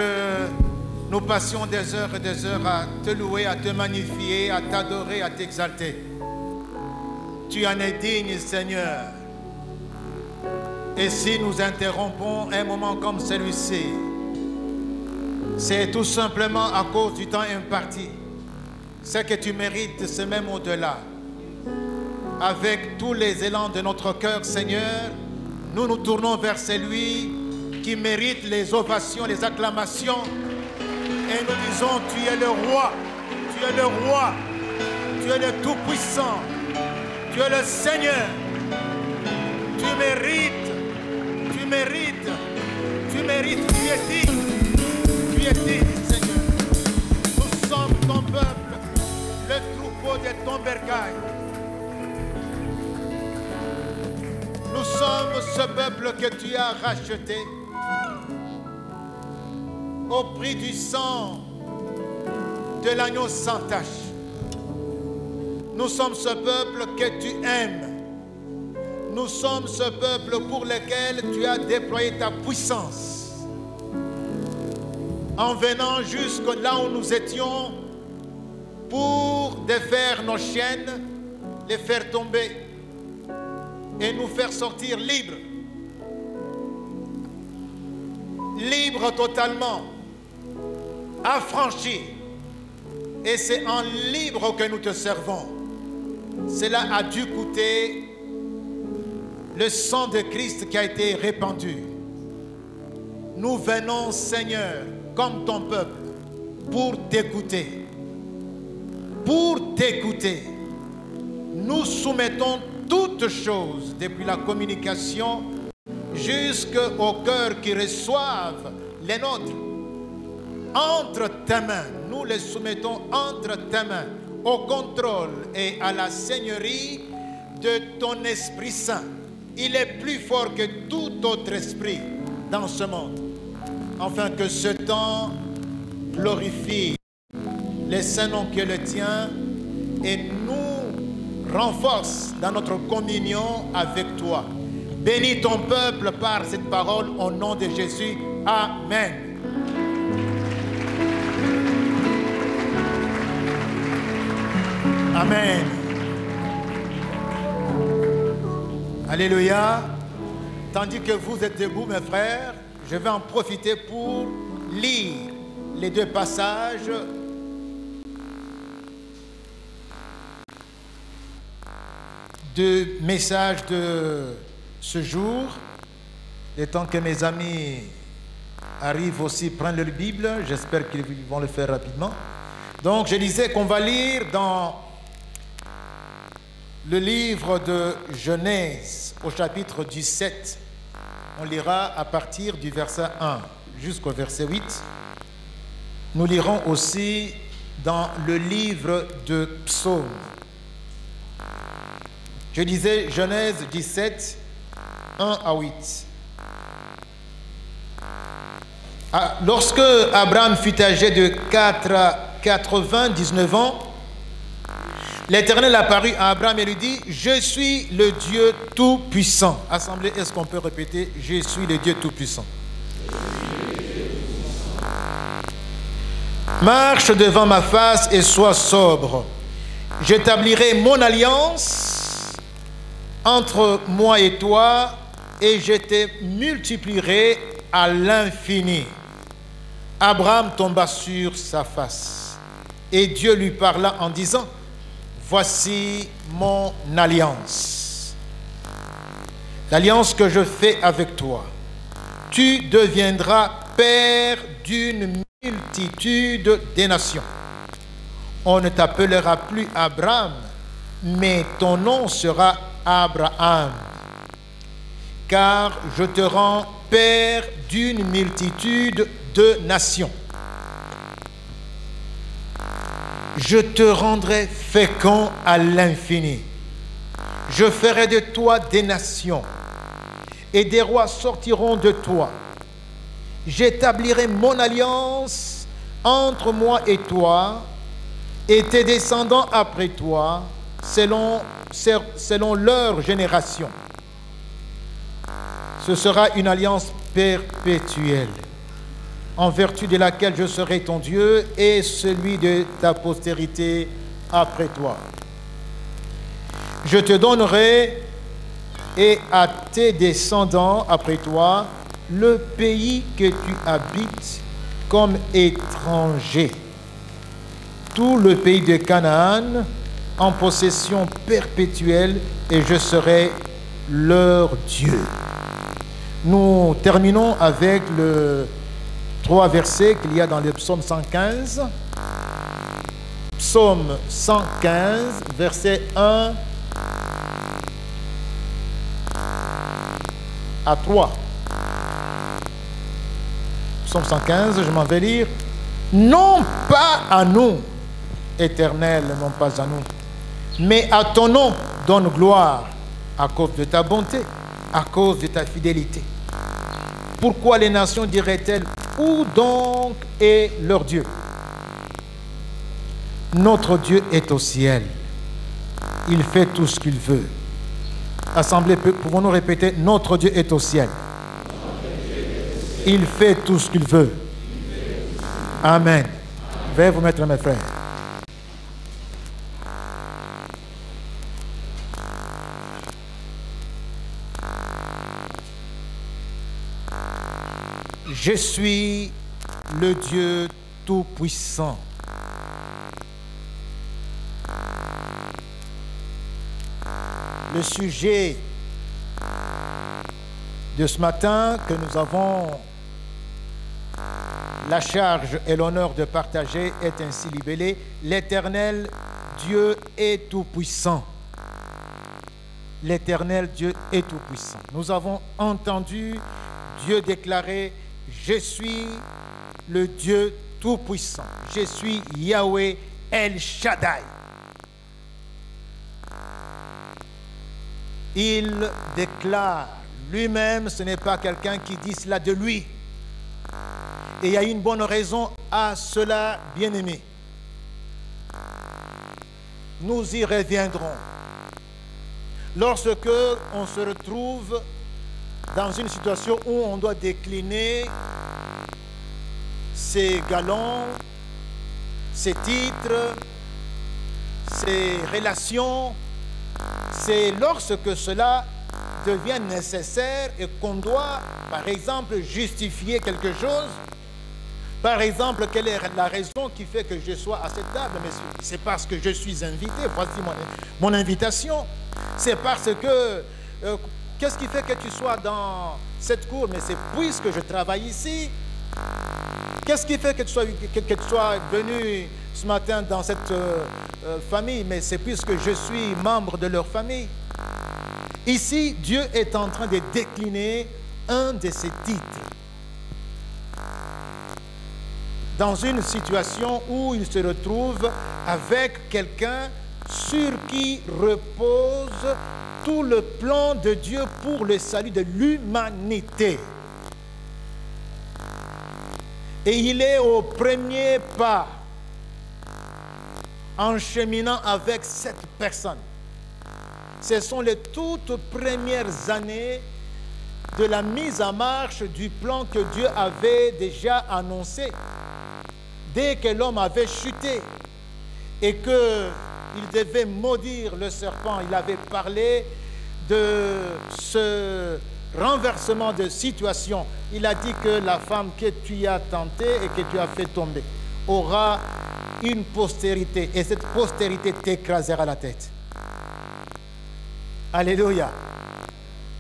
que nous passions des heures et des heures à te louer, à te magnifier, à t'adorer, à t'exalter. Tu en es digne, Seigneur. Et si nous interrompons un moment comme celui-ci, c'est tout simplement à cause du temps imparti. C'est que tu mérites ce même au-delà. Avec tous les élans de notre cœur, Seigneur, nous nous tournons vers celui qui mérite les ovations, les acclamations. Et nous disons, tu es le roi, tu es le roi, tu es le tout-puissant, tu es le Seigneur. Tu mérites, tu mérites, tu mérites, tu es digne, Seigneur. Nous sommes ton peuple, le troupeau de ton bercail. Nous sommes ce peuple que tu as racheté au prix du sang de l'agneau sans tache. Nous sommes ce peuple que tu aimes. Nous sommes ce peuple pour lequel tu as déployé ta puissance. En venant jusque là où nous étions pour défaire nos chaînes, les faire tomber et nous faire sortir libres. Libres totalement, affranchis. Et c'est en libre que nous te servons. Cela a dû coûter le sang de Christ qui a été répandu. Nous venons, Seigneur, comme ton peuple, pour t'écouter. Pour t'écouter. Nous soumettons toutes choses, depuis la communication jusqu'aux cœurs qui reçoivent les nôtres. Entre tes mains, nous les soumettons entre tes mains, au contrôle et à la seigneurie de ton Esprit Saint. Il est plus fort que tout autre esprit dans ce monde. Afin que ce temps glorifie les saints noms qui est le tien et nous renforce dans notre communion avec toi. Bénis ton peuple par cette parole au nom de Jésus. Amen. Amen. Alléluia. Tandis que vous êtes debout, mes frères, je vais en profiter pour lire les deux passages de message de ce jour. Le temps que mes amis arrivent aussi prendre leur Bible, j'espère qu'ils vont le faire rapidement. Donc je disais qu'on va lire dans le livre de Genèse au chapitre 17. On lira à partir du verset 1 jusqu'au verset 8. Nous lirons aussi dans le livre de Psaumes. Je disais Genèse 17, 1 à 8. Lorsque Abraham fut âgé de 99 ans, l'Éternel apparut à Abraham et lui dit, « Je suis le Dieu Tout-Puissant. » Assemblée, est-ce qu'on peut répéter, « Je suis le Dieu Tout-Puissant. » Marche devant ma face et sois sobre. J'établirai mon alliance entre moi et toi et je te multiplierai à l'infini. Abraham tomba sur sa face et Dieu lui parla en disant, voici mon alliance, l'alliance que je fais avec toi. Tu deviendras père d'une multitude de nations. On ne t'appellera plus Abraham, mais ton nom sera Abraham, car je te rends père d'une multitude de nations. Je te rendrai fécond à l'infini. Je ferai de toi des nations, et des rois sortiront de toi. J'établirai mon alliance entre moi et toi, et tes descendants après toi, selon leur génération. Ce sera une alliance perpétuelle. en vertu de laquelle je serai ton Dieu et celui de ta postérité après toi. Je te donnerai et à tes descendants après toi le pays que tu habites comme étranger, tout le pays de Canaan en possession perpétuelle, et je serai leur Dieu. Nous terminons avec le 3 versets qu'il y a dans le psaume 115. Psaume 115, verset 1 à 3. Psaume 115, je m'en vais lire. Non pas à nous, Éternel, non pas à nous, mais à ton nom donne gloire à cause de ta bonté, à cause de ta fidélité. Pourquoi les nations diraient-elles, où donc est leur Dieu? Notre Dieu est au ciel. Il fait tout ce qu'il veut. Assemblée, pouvons-nous répéter, notre Dieu est au ciel. Il fait tout ce qu'il veut. Amen. Veuillez vous mettre, mes frères. Je suis le Dieu Tout-Puissant. Le sujet de ce matin que nous avons la charge et l'honneur de partager est ainsi libellé: l'Éternel Dieu est Tout-Puissant. L'Éternel Dieu est Tout-Puissant. Nous avons entendu Dieu déclarer: je suis le Dieu Tout-Puissant. Je suis Yahweh El Shaddai. Il déclare lui-même, ce n'est pas quelqu'un qui dit cela de lui. Et il y a une bonne raison à cela, bien-aimés. Nous y reviendrons. Lorsque on se retrouve dans une situation où on doit décliner ses galons, ses titres, ses relations, c'est lorsque cela devient nécessaire et qu'on doit, par exemple, justifier quelque chose. Par exemple, quelle est la raison qui fait que je sois à cette table? Mais c'est parce que je suis invité. Voici mon invitation. C'est parce que... qu'est-ce qui fait que tu sois dans cette cour? Mais c'est puisque je travaille ici. Qu'est-ce qui fait que tu sois venu ce matin dans cette famille? Mais c'est puisque je suis membre de leur famille. Ici, Dieu est en train de décliner un de ses titres. Dans une situation où il se retrouve avec quelqu'un sur qui repose tout le plan de Dieu pour le salut de l'humanité. Et il est au premier pas en cheminant avec cette personne. Ce sont les toutes premières années de la mise en marche du plan que Dieu avait déjà annoncé. Dès que l'homme avait chuté et qu'il devait maudire le serpent, il avait parlé de ce renversement de situation. Il a dit que la femme que tu as tentée et que tu as fait tomber aura une postérité, et cette postérité t'écrasera la tête. Alléluia.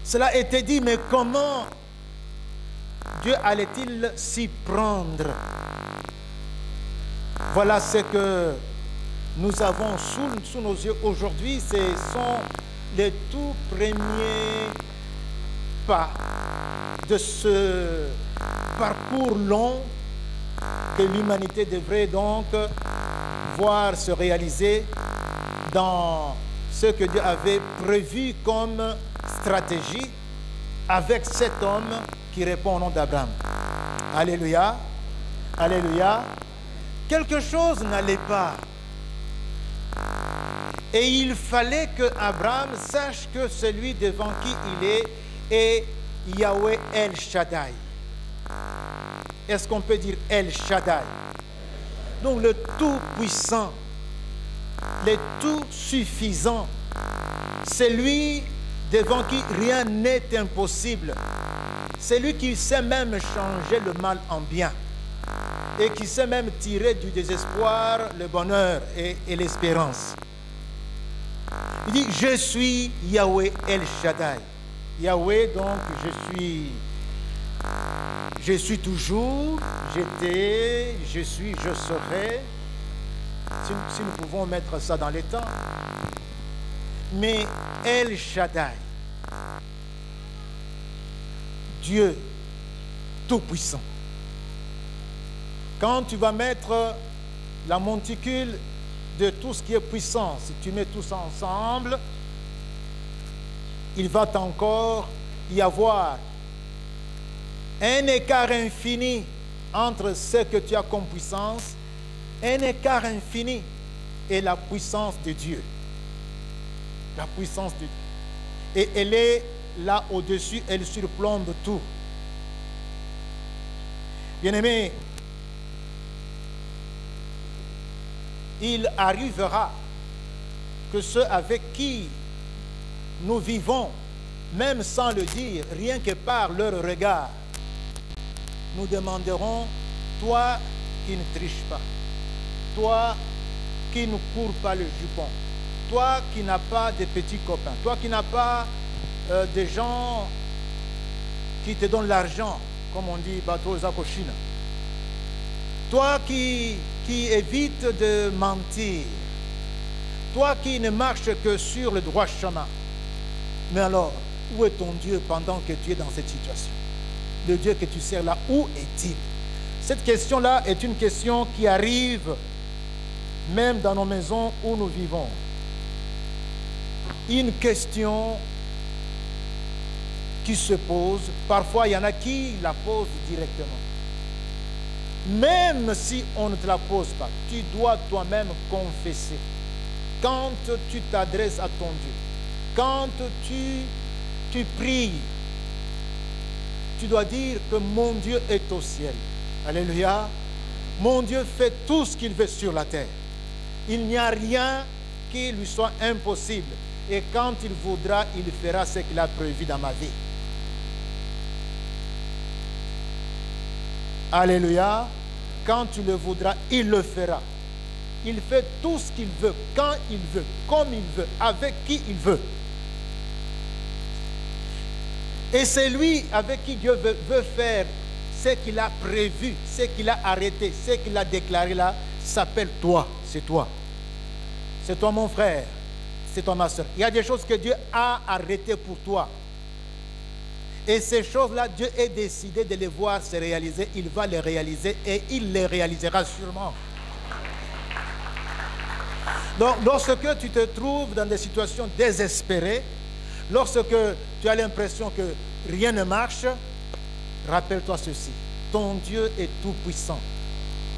Cela était dit, mais comment Dieu allait-il s'y prendre? Voilà ce que nous avons sous nos yeux aujourd'hui. Ce sont les tout premiers pas de ce parcours long que l'humanité devrait donc voir se réaliser dans ce que Dieu avait prévu comme stratégie avec cet homme qui répond au nom d'Abraham. Alléluia. Alléluia. Quelque chose n'allait pas. Et il fallait que Abraham sache que celui devant qui il est Yahweh El Shaddai. Est-ce qu'on peut dire El Shaddai? Donc le Tout-Puissant, le Tout-Suffisant, c'est lui devant qui rien n'est impossible. C'est lui qui sait même changer le mal en bien et qui sait même tirer du désespoir le bonheur et l'espérance. Il dit, je suis Yahweh El Shaddai. Yahweh, donc, je suis toujours, j'étais, je suis, je serai. Si nous pouvons mettre ça dans les temps. Mais El Shaddai, Dieu Tout-Puissant. Quand tu vas mettre la monticule de tout ce qui est puissant, si tu mets tout ça ensemble, il va encore y avoir un écart infini entre ce que tu as comme puissance, un écart infini et la puissance de Dieu. La puissance de Dieu. Et elle est là au-dessus, elle surplombe tout. Bien-aimés, il arrivera que ceux avec qui nous vivons, même sans le dire, rien que par leur regard, nous demanderons, toi qui ne triches pas, toi qui ne cours pas le jupon, toi qui n'as pas de petits copains, toi qui n'as pas des gens qui te donnent l'argent, comme on dit, bateau zakoshina, toi qui évites de mentir, toi qui ne marches que sur le droit chemin. Mais alors, où est ton Dieu pendant que tu es dans cette situation? Le Dieu que tu sers là, où est-il? Cette question-là est une question qui arrive même dans nos maisons où nous vivons. Une question qui se pose, parfois il y en a qui la posent directement. Même si on ne te la pose pas, tu dois toi-même confesser. Quand tu t'adresses à ton Dieu, quand tu pries, tu dois dire que mon Dieu est au ciel. Alléluia. Mon Dieu fait tout ce qu'il veut sur la terre. Il n'y a rien qui lui soit impossible. Et quand il voudra, il fera ce qu'il a prévu dans ma vie. Alléluia. Quand tu le voudras, il le fera. Il fait tout ce qu'il veut, quand il veut, comme il veut, avec qui il veut. Et c'est lui avec qui Dieu veut faire ce qu'il a prévu, ce qu'il a arrêté, ce qu'il a déclaré là, s'appelle toi. C'est toi. C'est toi mon frère. C'est toi ma soeur. Il y a des choses que Dieu a arrêtées pour toi. Et ces choses-là, Dieu est décidé de les voir se réaliser. Il va les réaliser et il les réalisera sûrement. Donc, lorsque tu te trouves dans des situations désespérées, lorsque tu as l'impression que rien ne marche, rappelle-toi ceci. Ton Dieu est tout puissant.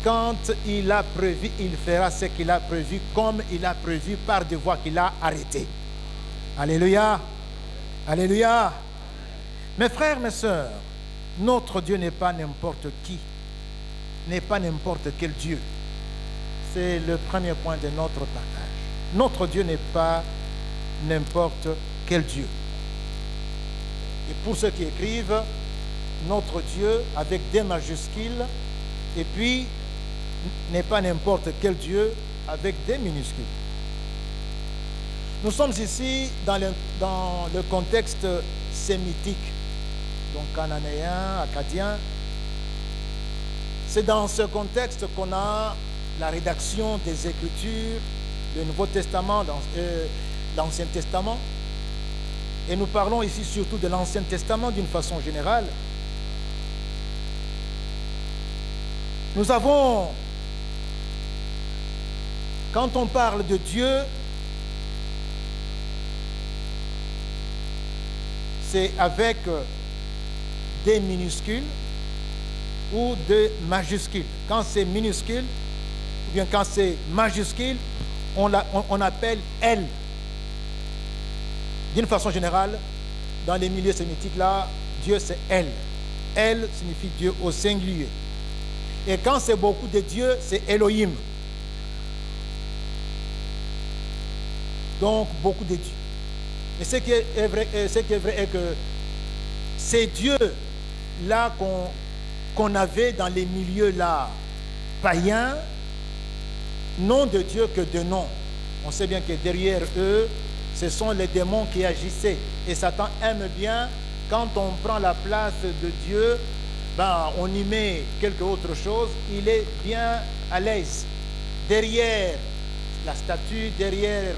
Quand il a prévu, il fera ce qu'il a prévu, comme il a prévu par des voies qu'il a arrêtées. Alléluia. Alléluia. Mes frères, mes sœurs, notre Dieu n'est pas n'importe qui, n'est pas n'importe quel Dieu. C'est le premier point de notre partage. Notre Dieu n'est pas n'importe quel Dieu. Et pour ceux qui écrivent, notre Dieu avec des majuscules, et puis n'est pas n'importe quel Dieu avec des minuscules. Nous sommes ici dans le contexte sémitique, donc cananéen, acadien. C'est dans ce contexte qu'on a la rédaction des Écritures, le Nouveau Testament, l'Ancien Testament. Et nous parlons ici surtout de l'Ancien Testament d'une façon générale. Nous avons, quand on parle de Dieu, c'est avec des minuscules ou des majuscules. Quand c'est minuscule, ou bien quand c'est majuscule, on appelle elle. D'une façon générale, dans les milieux sémitiques, là, Dieu c'est elle. Elle signifie Dieu au singulier. Et quand c'est beaucoup de dieux, c'est Elohim. Donc, beaucoup de dieux. Et ce qui est vrai est que ces dieux-là qu'on avait dans les milieux-là païens, non de Dieu que de nom. On sait bien que derrière eux, ce sont les démons qui agissaient. Et Satan aime bien, quand on prend la place de Dieu, on y met quelque autre chose, il est bien à l'aise. Derrière la statue, derrière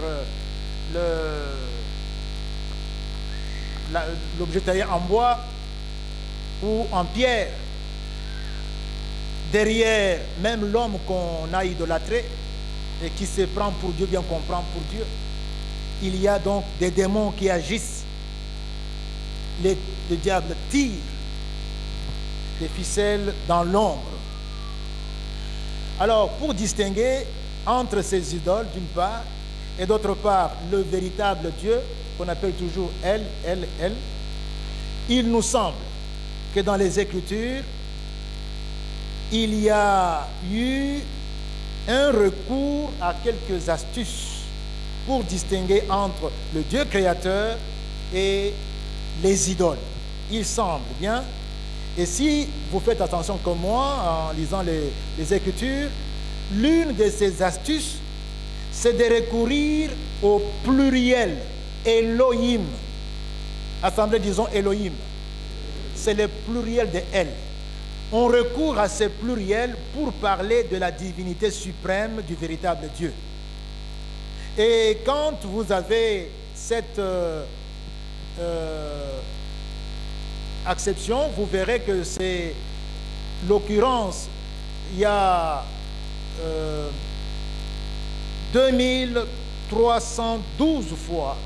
l'objet taillé en bois ou en pierre, derrière même l'homme qu'on a idolâtré et qui se prend pour Dieu, bien qu'on prend pour Dieu, il y a donc des démons qui agissent. Le diable tire des ficelles dans l'ombre. Alors, pour distinguer entre ces idoles, d'une part, et d'autre part, le véritable Dieu, qu'on appelle toujours El, il nous semble que dans les Écritures, il y a eu un recours à quelques astuces pour distinguer entre le Dieu créateur et les idoles. Il semble bien. Et si vous faites attention comme moi, en lisant les Écritures, l'une de ces astuces, c'est de recourir au pluriel, Elohim. Assemblée, disons Elohim. C'est le pluriel de El. On recourt à ce pluriel pour parler de la divinité suprême du véritable Dieu. Et quand vous avez cette acception, vous verrez que c'est l'occurrence, il y a 2312 fois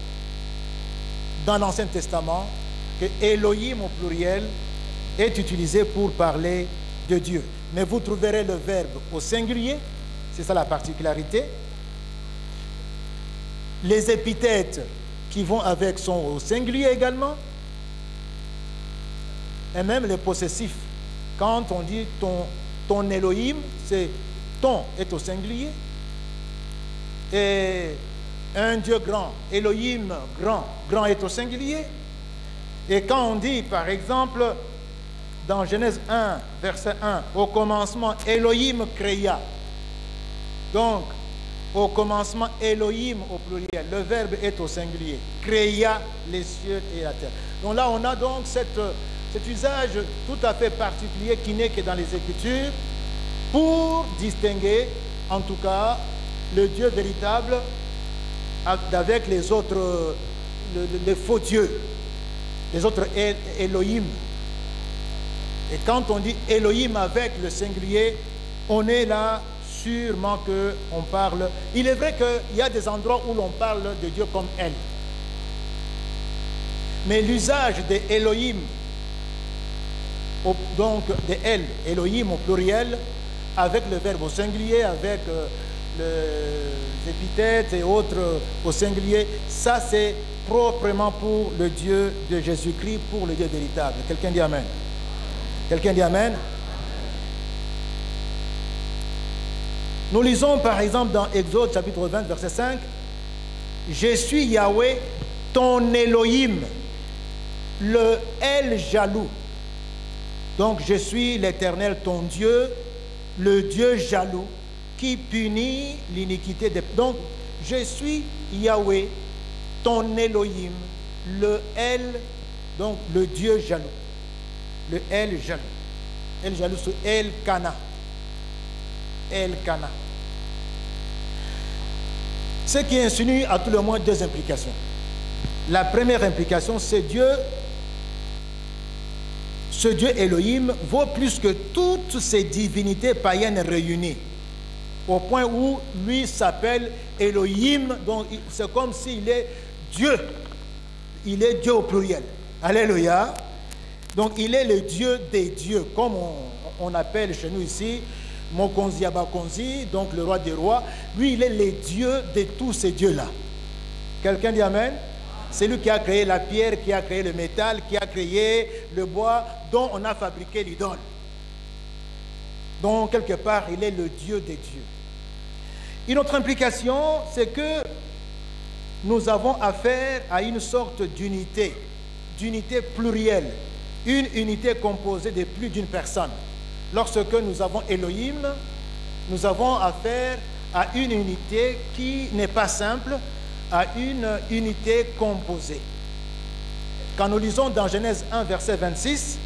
dans l'Ancien Testament que Elohim au pluriel est utilisé pour parler de Dieu. Mais vous trouverez le verbe au singulier, c'est ça la particularité. Les épithètes qui vont avec sont au singulier également. Et même les possessifs. Quand on dit ton Elohim, c'est ton est au singulier. Et un Dieu grand, Elohim grand, grand est au singulier. Et quand on dit, par exemple, dans Genèse 1, verset 1, au commencement, Elohim créa. Donc, au commencement, Elohim au pluriel. Le verbe est au singulier. Créa les cieux et la terre. Donc là, on a donc cet usage tout à fait particulier qui n'est que dans les Écritures pour distinguer, en tout cas, le Dieu véritable avec les autres, les faux dieux, les autres Elohim. Et quand on dit Elohim avec le singulier, on est là sûrement qu'on parle. Il est vrai qu'il y a des endroits où l'on parle de Dieu comme El. Mais l'usage de Elohim, donc de El, Elohim au pluriel, avec le verbe au singulier, avec les épithètes et autres au singulier, ça c'est proprement pour le Dieu de Jésus-Christ, pour le Dieu véritable. Quelqu'un dit Amen. Quelqu'un dit Amen. Nous lisons par exemple dans Exode chapitre 20 verset 5, je suis Yahweh ton Elohim, le El jaloux. Donc je suis l'Éternel ton Dieu, le Dieu jaloux qui punit l'iniquité des... Donc je suis Yahweh ton Elohim, le El, donc le Dieu jaloux. Le El jaloux. El jaloux c'est El Kana. El Kana. Ce qui insinue à tout le moins deux implications. La première implication, c'est Dieu, ce Dieu Elohim vaut plus que toutes ces divinités païennes réunies, au point où lui s'appelle Elohim, donc c'est comme s'il est Dieu. Il est Dieu au pluriel. Alléluia. Donc il est le Dieu des dieux, comme on appelle chez nous ici Mokonzi Abakonzi, donc le roi des rois. Lui, il est le Dieu de tous ces dieux-là. Quelqu'un dit Amen? C'est lui qui a créé la pierre, qui a créé le métal, qui a créé le bois, dont on a fabriqué l'idole. Donc, quelque part, il est le Dieu des dieux. Une autre implication, c'est que nous avons affaire à une sorte d'unité plurielle, une unité composée de plus d'une personne. Lorsque nous avons Elohim, nous avons affaire à une unité qui n'est pas simple, à une unité composée. Quand nous lisons dans Genèse 1, verset 26,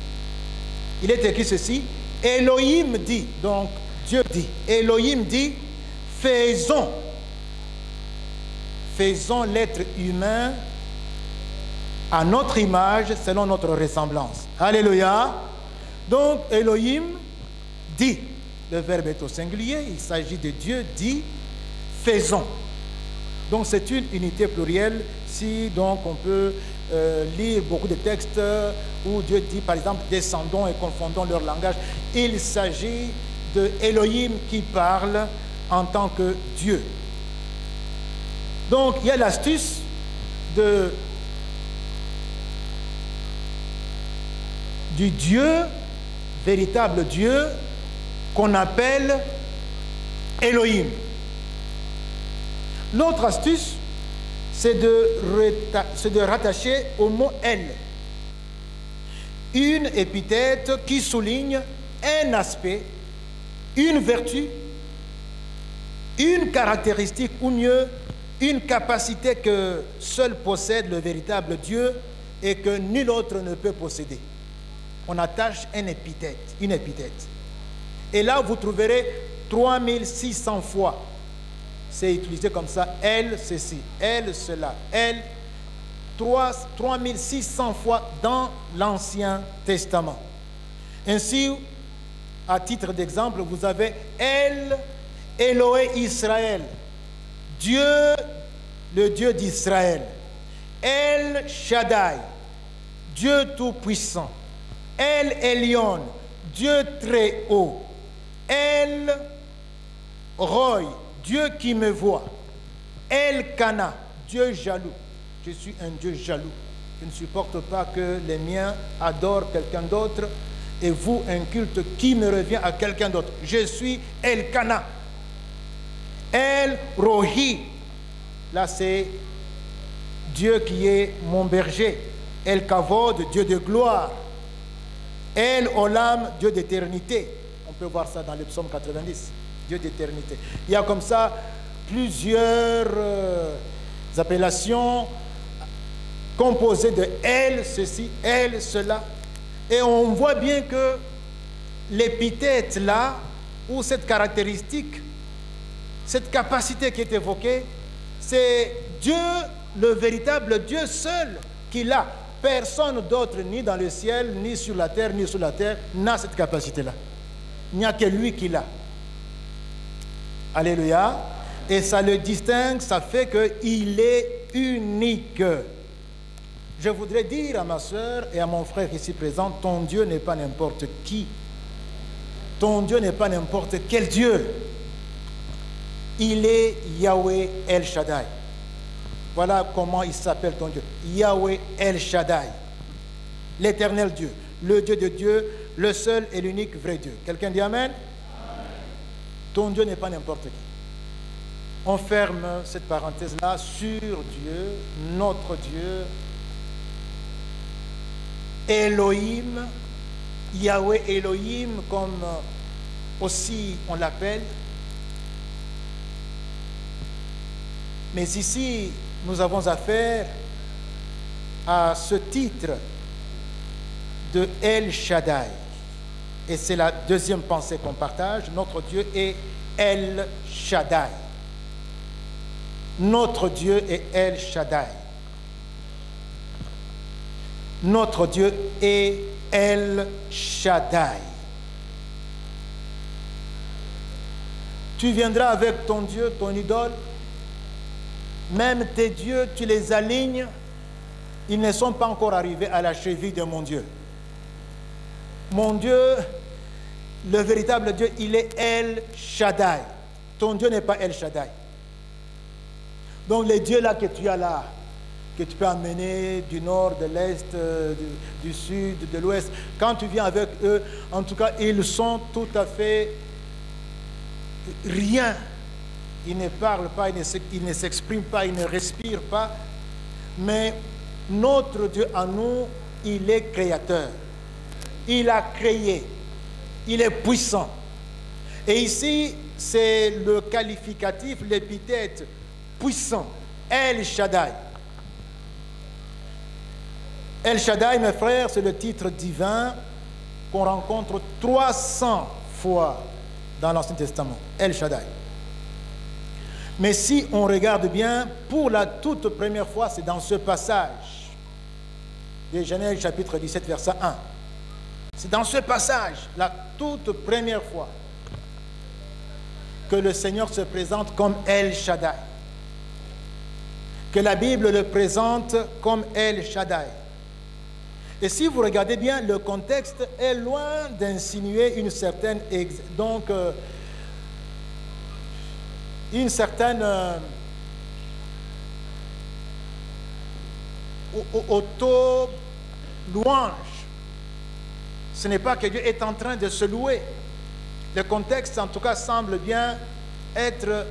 il est écrit ceci, Elohim dit, donc Dieu dit, Elohim dit, faisons l'être humain à notre image, selon notre ressemblance. Alléluia. Donc Elohim dit, le verbe est au singulier, il s'agit de Dieu dit, faisons. Donc c'est une unité plurielle. Si donc on peut lire beaucoup de textes où Dieu dit par exemple descendons et confondons leur langage, il s'agit de Elohim qui parle en tant que Dieu. Donc il y a l'astuce du Dieu, véritable Dieu, qu'on appelle Elohim. L'autre astuce, c'est de rattacher au mot El une épithète qui souligne un aspect, une vertu, une caractéristique, ou mieux, une capacité que seul possède le véritable Dieu et que nul autre ne peut posséder. On attache une épithète. Et là, vous trouverez 3600 fois. C'est utilisé comme ça, elle, ceci, elle, cela, elle, 3600 fois dans l'Ancien Testament. Ainsi, à titre d'exemple, vous avez El, Elohé Israël, Dieu, le Dieu d'Israël, El Shaddai, Dieu Tout-Puissant, El Elyon, Dieu très haut, El Roy, Dieu qui me voit, El Kana, Dieu jaloux. Je suis un Dieu jaloux. Je ne supporte pas que les miens adorent quelqu'un d'autre et vous, un culte qui me revient à quelqu'un d'autre. Je suis El Kana. El Rohi, là c'est Dieu qui est mon berger. El Kavod, Dieu de gloire. El Olam, Dieu d'éternité. On peut voir ça dans le psaume 90. Dieu d'éternité. Il y a comme ça plusieurs appellations composées de elle, ceci, elle, cela. Et on voit bien que l'épithète là, ou cette caractéristique, cette capacité qui est évoquée, c'est Dieu, le véritable Dieu seul qui l'a. Personne d'autre, ni dans le ciel, ni sur la terre, n'a cette capacité-là. Il n'y a que lui qui l'a. Alléluia. Et ça le distingue, ça fait qu'il est unique. Je voudrais dire à ma soeur et à mon frère ici présent, ton Dieu n'est pas n'importe qui. Ton Dieu n'est pas n'importe quel Dieu. Il est Yahweh El Shaddai. Voilà comment il s'appelle ton Dieu. Yahweh El Shaddai. L'éternel Dieu. Le Dieu de Dieu, le seul et l'unique vrai Dieu. Quelqu'un dit Amen? Ton Dieu n'est pas n'importe qui. On ferme cette parenthèse-là sur Dieu, notre Dieu, Elohim, Yahweh Elohim, comme aussi on l'appelle. Mais ici, nous avons affaire à ce titre de El Shaddai. Et c'est la deuxième pensée qu'on partage. Notre Dieu est El Shaddai. Notre Dieu est El Shaddai. Notre Dieu est El Shaddai. Tu viendras avec ton Dieu, ton idole. Même tes dieux, tu les alignes. Ils ne sont pas encore arrivés à la cheville de mon Dieu. Mon Dieu, le véritable Dieu, il est El Shaddai. Ton Dieu n'est pas El Shaddai. Donc les dieux là que tu as là, que tu peux amener du nord, de l'est, du sud, de l'ouest. Quand tu viens avec eux, en tout cas, ils sont tout à fait rien. Ils ne parlent pas, ils ne s'expriment pas, ils ne respirent pas. Mais notre Dieu à nous, il est créateur. Il a créé. Il est puissant. Et ici, c'est le qualificatif, l'épithète puissant. El Shaddai. El Shaddai, mes frères, c'est le titre divin qu'on rencontre 300 fois dans l'Ancien Testament. El Shaddai. Mais si on regarde bien, pour la toute première fois, c'est dans ce passage de Genèse chapitre 17, verset 1. C'est dans ce passage, la toute première fois, que le Seigneur se présente comme El Shaddai. Que la Bible le présente comme El Shaddai. Et si vous regardez bien, le contexte est loin d'insinuer une certaine auto-louange. Ce n'est pas que Dieu est en train de se louer. Le contexte, en tout cas, semble bien être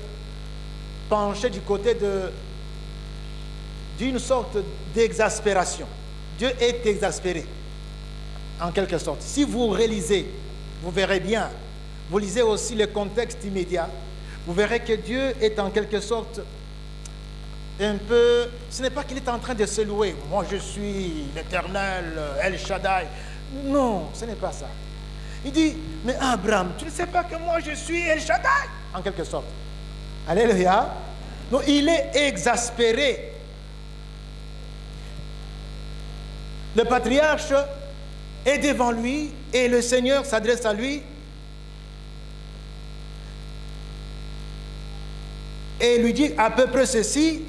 penché du côté d'une sorte d'exaspération. Dieu est exaspéré, en quelque sorte. Si vous relisez, vous verrez bien, vous lisez aussi le contexte immédiat, vous verrez que Dieu est en quelque sorte un peu... Ce n'est pas qu'il est en train de se louer. Moi, je suis l'Éternel, El Shaddai. Non, ce n'est pas ça. Il dit, mais Abraham, tu ne sais pas que moi, je suis El Shaddai, en quelque sorte. Alléluia. Donc, il est exaspéré. Le patriarche est devant lui et le Seigneur s'adresse à lui et lui dit à peu près ceci: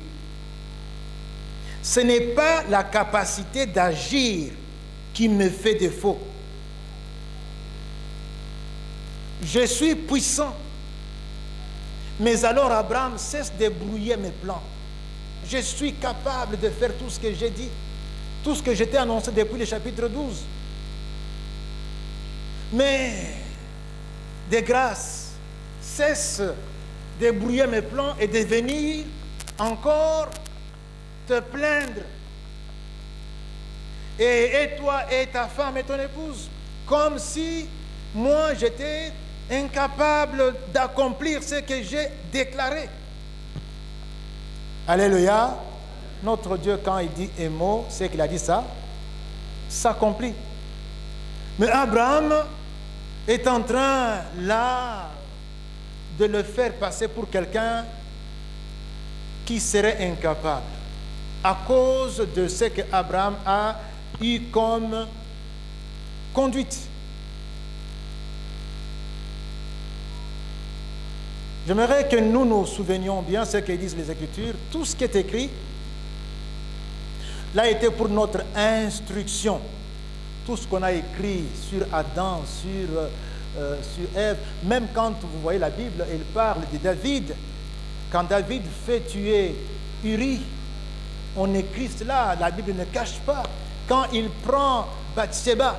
ce n'est pas la capacité d'agir qui me fait défaut. Je suis puissant. Mais alors Abraham, cesse de brouiller mes plans. Je suis capable de faire tout ce que j'ai dit. Tout ce que j'étais annoncé depuis le chapitre 12. Mais, de grâce, cesse de brouiller mes plans et de venir encore te plaindre. Et toi et ta femme et ton épouse, comme si moi j'étais incapable d'accomplir ce que j'ai déclaré. Alléluia. Notre Dieu, quand il dit un mot, c'est qu'il a dit ça, s'accomplit. Mais Abraham est en train, là, de le faire passer pour quelqu'un qui serait incapable, à cause de ce que Abraham a eu comme conduite. J'aimerais que nous nous souvenions bien ce que disent les Écritures. Tout ce qui est écrit l'a été pour notre instruction. Tout ce qu'on a écrit sur Adam, sur Ève, même quand vous voyez la Bible, elle parle de David. Quand David fait tuer Uri, on écrit cela, la Bible ne cache pas. Quand il prend Bathsheba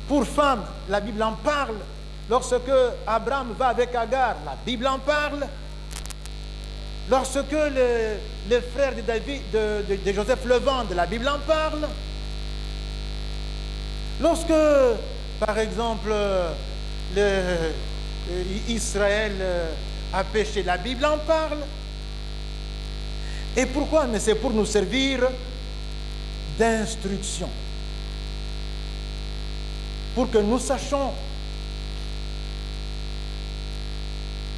pour femme, la Bible en parle. Lorsque Abraham va avec Agar, la Bible en parle. Lorsque le frère de David, de Joseph le vende, la Bible en parle. Lorsque, par exemple, Israël a péché, la Bible en parle. Et pourquoi? Mais c'est pour nous servir d'instruction. Pour que nous sachions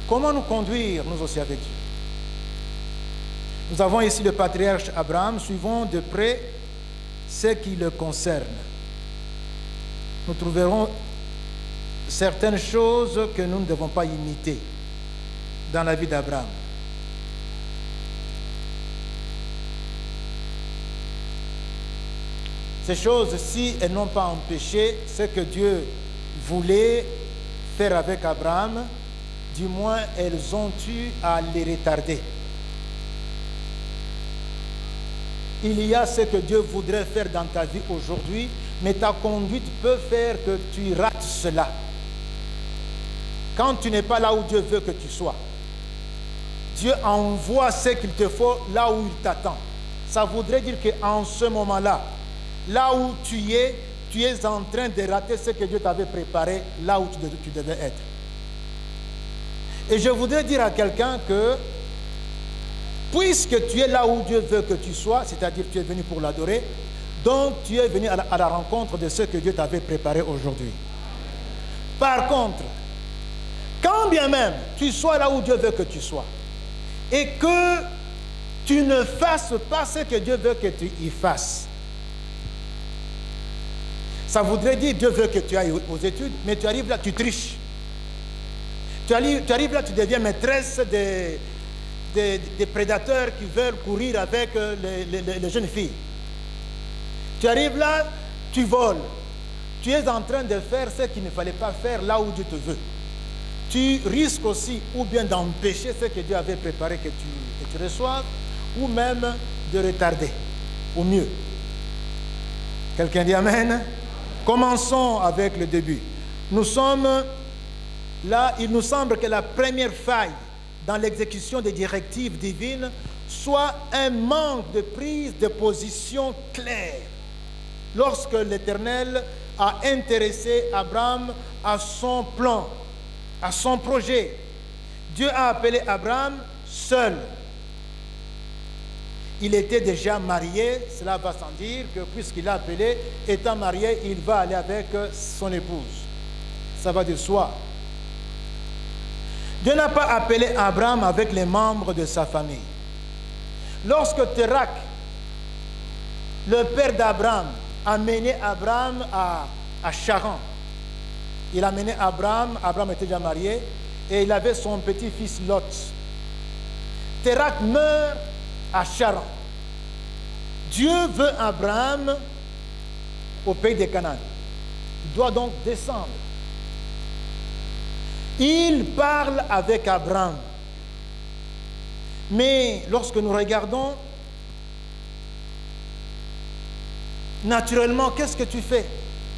comment nous conduire, nous aussi, avec Dieu. Nous avons ici le patriarche Abraham, suivons de près ce qui le concerne. Nous trouverons certaines choses que nous ne devons pas imiter dans la vie d'Abraham. Ces choses, si elles n'ont pas empêché ce que Dieu voulait faire avec Abraham, du moins elles ont eu à les retarder. il y a ce que Dieu voudrait faire dans ta vie aujourd'hui, mais ta conduite peut faire que tu rates cela. Quand tu n'es pas là où Dieu veut que tu sois, Dieu envoie ce qu'il te faut là où il t'attend. Ça voudrait dire qu'en ce moment-là, là où tu es en train de rater ce que Dieu t'avait préparé là où tu devais être. Et je voudrais dire à quelqu'un que, puisque tu es là où Dieu veut que tu sois, c'est-à-dire tu es venu pour l'adorer, donc tu es venu à la rencontre de ce que Dieu t'avait préparé aujourd'hui. Par contre, quand bien même tu sois là où Dieu veut que tu sois, et que tu ne fasses pas ce que Dieu veut que tu y fasses, ça voudrait dire Dieu veut que tu ailles aux études, mais tu arrives là, tu triches. Tu arrives là, tu deviens maîtresse des prédateurs qui veulent courir avec les jeunes filles. Tu arrives là, tu voles. Tu es en train de faire ce qu'il ne fallait pas faire là où Dieu te veut. Tu risques aussi ou bien d'empêcher ce que Dieu avait préparé que tu reçoives, ou même de retarder, au mieux. Quelqu'un dit Amen? Commençons avec le début. Nous sommes là, il nous semble que la première faille dans l'exécution des directives divines soit un manque de prise de position claire. Lorsque l'Éternel a intéressé Abraham à son plan, à son projet, Dieu a appelé Abraham seul. Il était déjà marié, cela va sans dire que puisqu'il a appelé, étant marié, il va aller avec son épouse. Ça va de soi. Dieu n'a pas appelé Abraham avec les membres de sa famille. Lorsque Térak, le père d'Abraham, a mené Abraham à Charan, il a mené Abraham était déjà marié, et il avait son petit-fils Lot. Térak meurt à Charan. Dieu veut Abraham au pays de Canaan. Il doit donc descendre. Il parle avec Abraham. Mais lorsque nous regardons, naturellement, qu'est-ce que tu fais?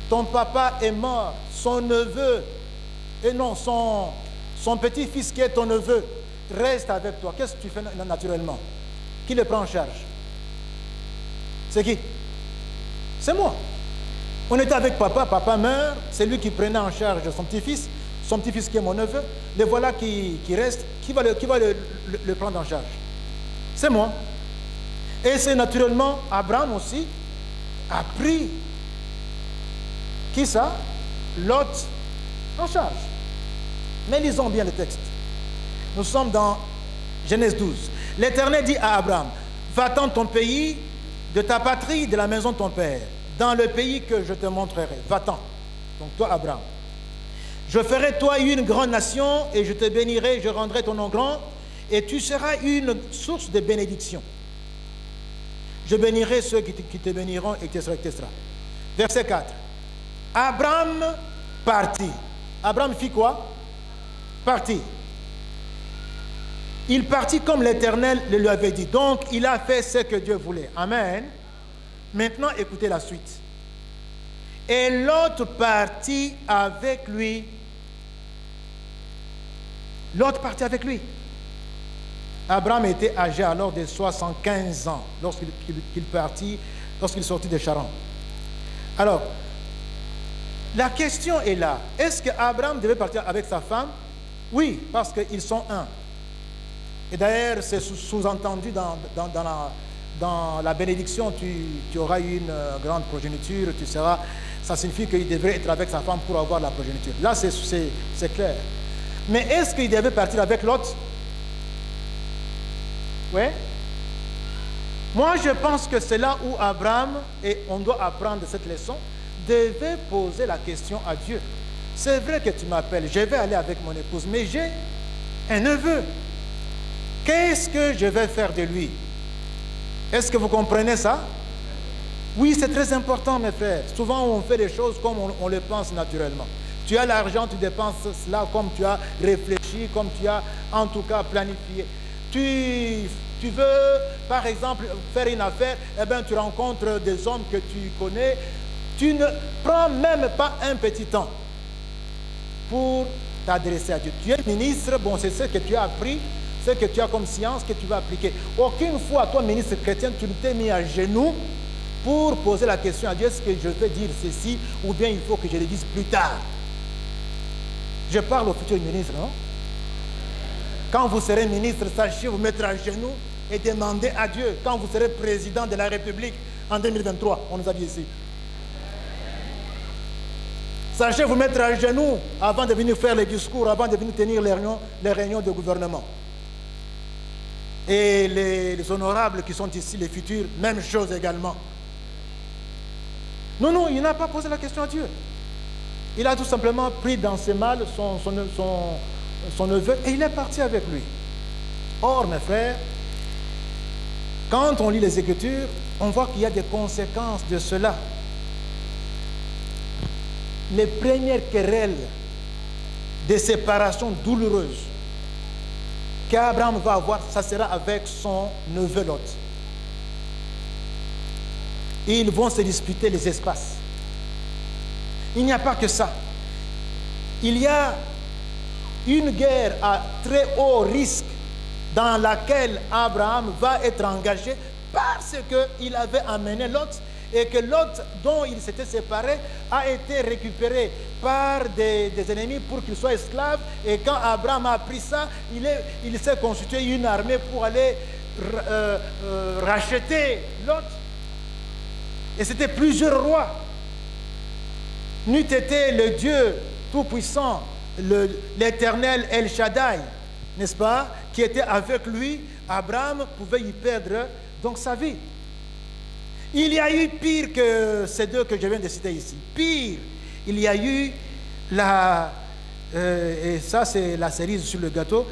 Ton papa est mort, son neveu, et non, son petit-fils qui est ton neveu, reste avec toi. Qu'est-ce que tu fais naturellement? Qui le prend en charge? C'est qui? C'est moi. On était avec papa, papa meurt, c'est lui qui prenait en charge son petit-fils qui est mon neveu. Le voilà qui reste, qui va le prendre en charge? C'est moi. Et c'est naturellement Abraham aussi a pris qui ça? Lot en charge. Mais lisons bien le texte. Nous sommes dans Genèse 12. L'Éternel dit à Abraham, va-t'en de ton pays, de ta patrie, de la maison de ton père, dans le pays que je te montrerai. Va-t'en. Donc toi, Abraham. Je ferai toi une grande nation et je te bénirai, je rendrai ton nom grand et tu seras une source de bénédiction. Je bénirai ceux qui te béniront, etc., etc. Verset 4. Abraham partit. Abraham fit quoi? Partit. Il partit comme l'Éternel le lui avait dit. Donc, il a fait ce que Dieu voulait. Amen. Maintenant, écoutez la suite. Et l'autre partit avec lui. L'autre partit avec lui. Abraham était âgé alors de 75 ans lorsqu'il partit, lorsqu'il sortit de Charan. Alors, la question est là. Est-ce qu'Abraham devait partir avec sa femme? Oui, parce qu'ils sont un. Et d'ailleurs, c'est sous-entendu dans la bénédiction, tu auras une grande progéniture, tu seras... Ça signifie qu'il devrait être avec sa femme pour avoir la progéniture. Là, c'est clair. Mais est-ce qu'il devait partir avec l'autre? Oui. Moi, je pense que c'est là où Abraham, et on doit apprendre cette leçon, devait poser la question à Dieu. C'est vrai que tu m'appelles, je vais aller avec mon épouse, mais j'ai un neveu. Qu'est-ce que je vais faire de lui? Est-ce que vous comprenez ça? Oui, c'est très important, mes frères. Souvent, on fait les choses comme on le pense naturellement. Tu as l'argent, tu dépenses cela comme tu as réfléchi, comme tu as en tout cas planifié. Tu tu veux, par exemple, faire une affaire, eh bien, tu rencontres des hommes que tu connais. Tu ne prends même pas un petit temps pour t'adresser à Dieu. Tu es ministre, bon, c'est ce que tu as appris, ce que tu as comme science que tu vas appliquer. Aucune fois, toi, ministre chrétien, tu ne t'es mis à genoux pour poser la question à Dieu, est-ce que je vais dire ceci ou bien il faut que je le dise plus tard. Je parle au futur ministre, non? Quand vous serez ministre, sachez vous mettre à genoux et demander à Dieu. Quand vous serez président de la République en 2023, on nous a dit ici. Sachez vous mettre à genoux avant de venir faire les discours, avant de venir tenir les réunions de gouvernement. Et les honorables qui sont ici, les futurs, même chose également. Non, non, il n'a pas posé la question à Dieu. Il a tout simplement pris dans ses malles son neveu et il est parti avec lui. Or, mes frères, quand on lit les Écritures, on voit qu'il y a des conséquences de cela. Les premières querelles de séparation douloureuses qu'Abraham va avoir, ça sera avec son neveu Lot. Et ils vont se disputer les espaces. Il n'y a pas que ça. Il y a une guerre à très haut risque dans laquelle Abraham va être engagé parce qu'il avait amené Lot et que Lot, dont il s'était séparé, a été récupéré par des ennemis pour qu'il soit esclave. Et quand Abraham a appris ça, il s'est constitué une armée pour aller racheter Lot. Et c'était plusieurs rois. N'eût été le Dieu tout-puissant, l'Éternel El Shaddai, n'est-ce pas, qui était avec lui, Abraham pouvait y perdre donc sa vie. Il y a eu pire que ces deux que je viens de citer ici. Pire, il y a eu et ça c'est la cerise sur le gâteau,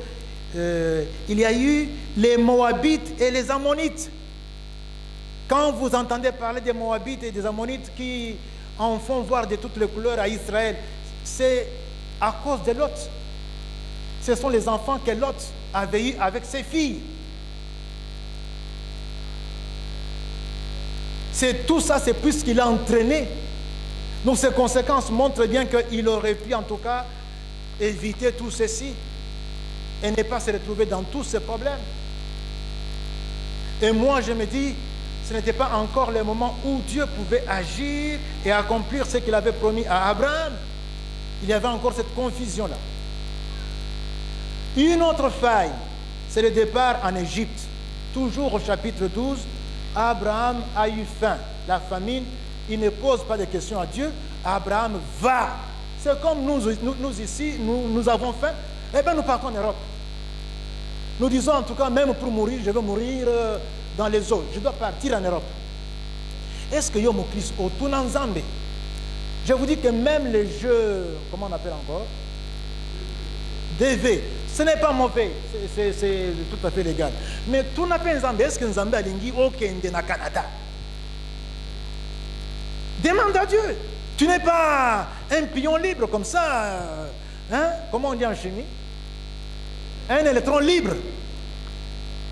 il y a eu les Moabites et les Ammonites. Quand vous entendez parler des Moabites et des Ammonites qui en font voir de toutes les couleurs à Israël, c'est à cause de Lot. Ce sont les enfants que Lot avait eu avec ses filles. C'est tout ça, c'est plus qu'il a entraîné. Donc ces conséquences montrent bien qu'il aurait pu en tout cas éviter tout ceci et ne pas se retrouver dans tous ces problèmes. Et moi je me dis, ce n'était pas encore le moment où Dieu pouvait agir et accomplir ce qu'il avait promis à Abraham. Il y avait encore cette confusion-là. Une autre faille, c'est le départ en Égypte. Toujours au chapitre 12, Abraham a eu faim, la famine. Il ne pose pas de questions à Dieu. Abraham va. C'est comme nous ici, nous avons faim. Eh bien, nous partons en Europe. Nous disons en tout cas, même pour mourir, je veux mourir dans les eaux. Je dois partir en Europe. Est-ce que yo Christ au Tunanzambe? Je vous dis que même les jeux, comment on appelle encore? DV, ce n'est pas mauvais, c'est tout à fait légal. Mais tout n'a pas Nzambe, est-ce que Nzambe a lingi au Kende na Canada? Demande à Dieu. Tu n'es pas un pion libre comme ça, hein? Comment on dit en chimie? Un électron libre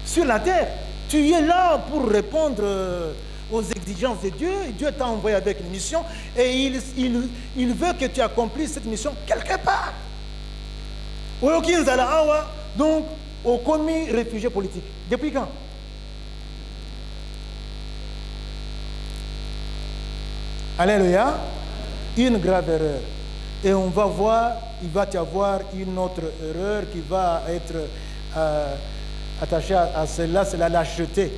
sur la terre. Tu es là pour répondre aux exigences de Dieu. Dieu t'a envoyé avec une mission et il veut que tu accomplisses cette mission quelque part. Donc, au commis réfugié politique. Depuis quand? Alléluia. Une grave erreur. Et on va voir, il va y avoir une autre erreur qui va être attachée à celle-là, c'est la lâcheté.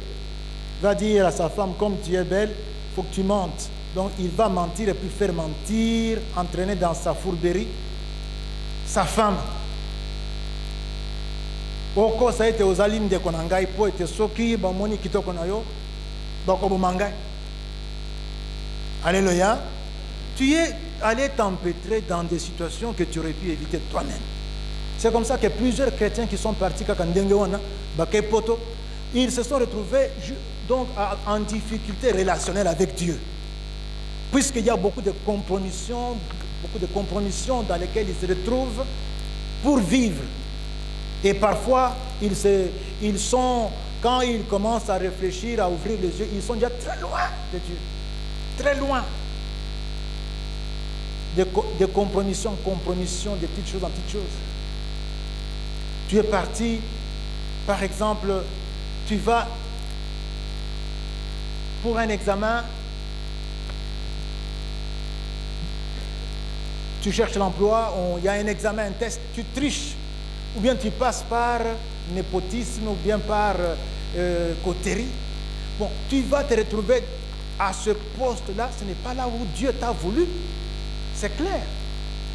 Il va dire à sa femme, comme tu es belle, il faut que tu mentes. Donc il va mentir et puis faire mentir, entraîner dans sa fourberie sa femme. Oko ça a été aux alimes de Konangai pour être soki, bamoni kitoko na yo, bakobo mangai. Alléluia. Tu es allé t'empêtrer dans des situations que tu aurais pu éviter toi-même. C'est comme ça que plusieurs chrétiens qui sont partis ils se sont retrouvés donc en difficulté relationnelle avec Dieu. Puisqu'il y a beaucoup de compromissions dans lesquelles ils se retrouvent pour vivre. Et parfois, ils sont quand ils commencent à réfléchir, à ouvrir les yeux, ils sont déjà très loin de Dieu. Très loin. De compromission en compromission, de petites choses en petites choses. Tu es parti, par exemple, tu vas pour un examen, tu cherches l'emploi, il y a un examen, un test, tu triches, ou bien tu passes par népotisme, ou bien par coterie. Bon, tu vas te retrouver à ce poste-là, ce n'est pas là où Dieu t'a voulu. C'est clair.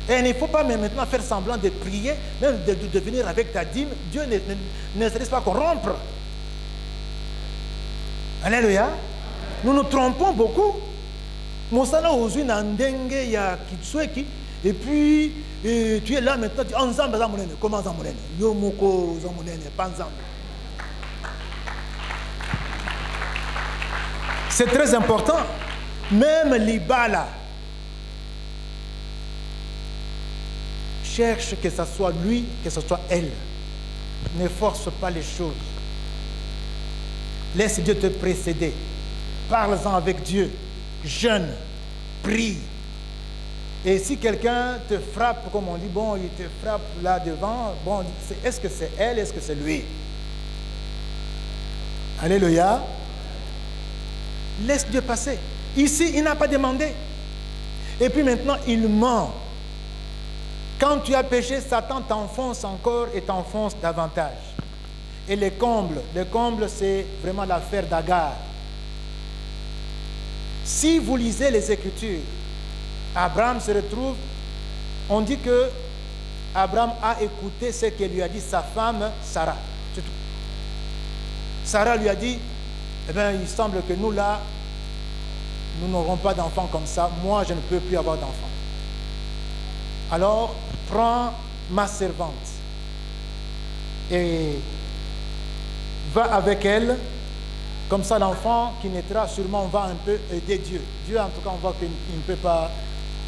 Et il ne faut pas maintenant faire semblant de prier, même de venir avec ta dîme. Dieu ne se laisse pas corrompre. Alléluia. Nous nous trompons beaucoup. Mosala ozui nandenge ya kitsueki. Et puis, tu es là maintenant, tu dis, ensemble, comment ensemble? Yomoko, pas ensemble. C'est très important. Même l'Ibala. Cherche que ce soit lui, que ce soit elle. Ne force pas les choses. Laisse Dieu te précéder. Parle-en avec Dieu. Jeûne. Prie. Et si quelqu'un te frappe, comme on dit, bon, il te frappe là devant, bon, est-ce que c'est elle, est-ce que c'est lui? Alléluia. Laisse Dieu passer. Ici, il n'a pas demandé. Et puis maintenant, il ment. Quand tu as péché, Satan t'enfonce encore et t'enfonce davantage. Et les combles, c'est vraiment l'affaire d'Agar. Si vous lisez les Écritures, Abraham se retrouve, on dit que Abraham a écouté ce que lui a dit sa femme Sarah. C'est tout. Sarah lui a dit, eh bien, il semble que nous là, nous n'aurons pas d'enfants comme ça. Moi, je ne peux plus avoir d'enfants. Alors, prends ma servante et va avec elle. Comme ça, l'enfant qui naîtra sûrement va un peu aider Dieu. Dieu, en tout cas, on voit qu'il ne peut pas,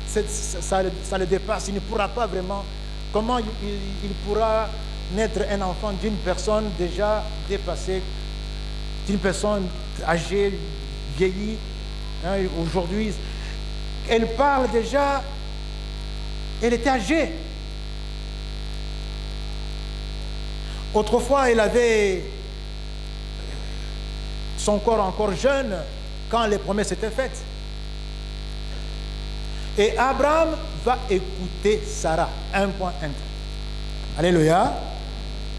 ça le dépasse. Il ne pourra pas vraiment. Comment il pourra naître un enfant d'une personne déjà dépassée, d'une personne âgée, vieillie, hein, aujourd'hui, elle parle déjà. Elle était âgée. Autrefois, elle avait son corps encore jeune quand les promesses étaient faites. Et Abraham va écouter Sarah. Un point. Alléluia.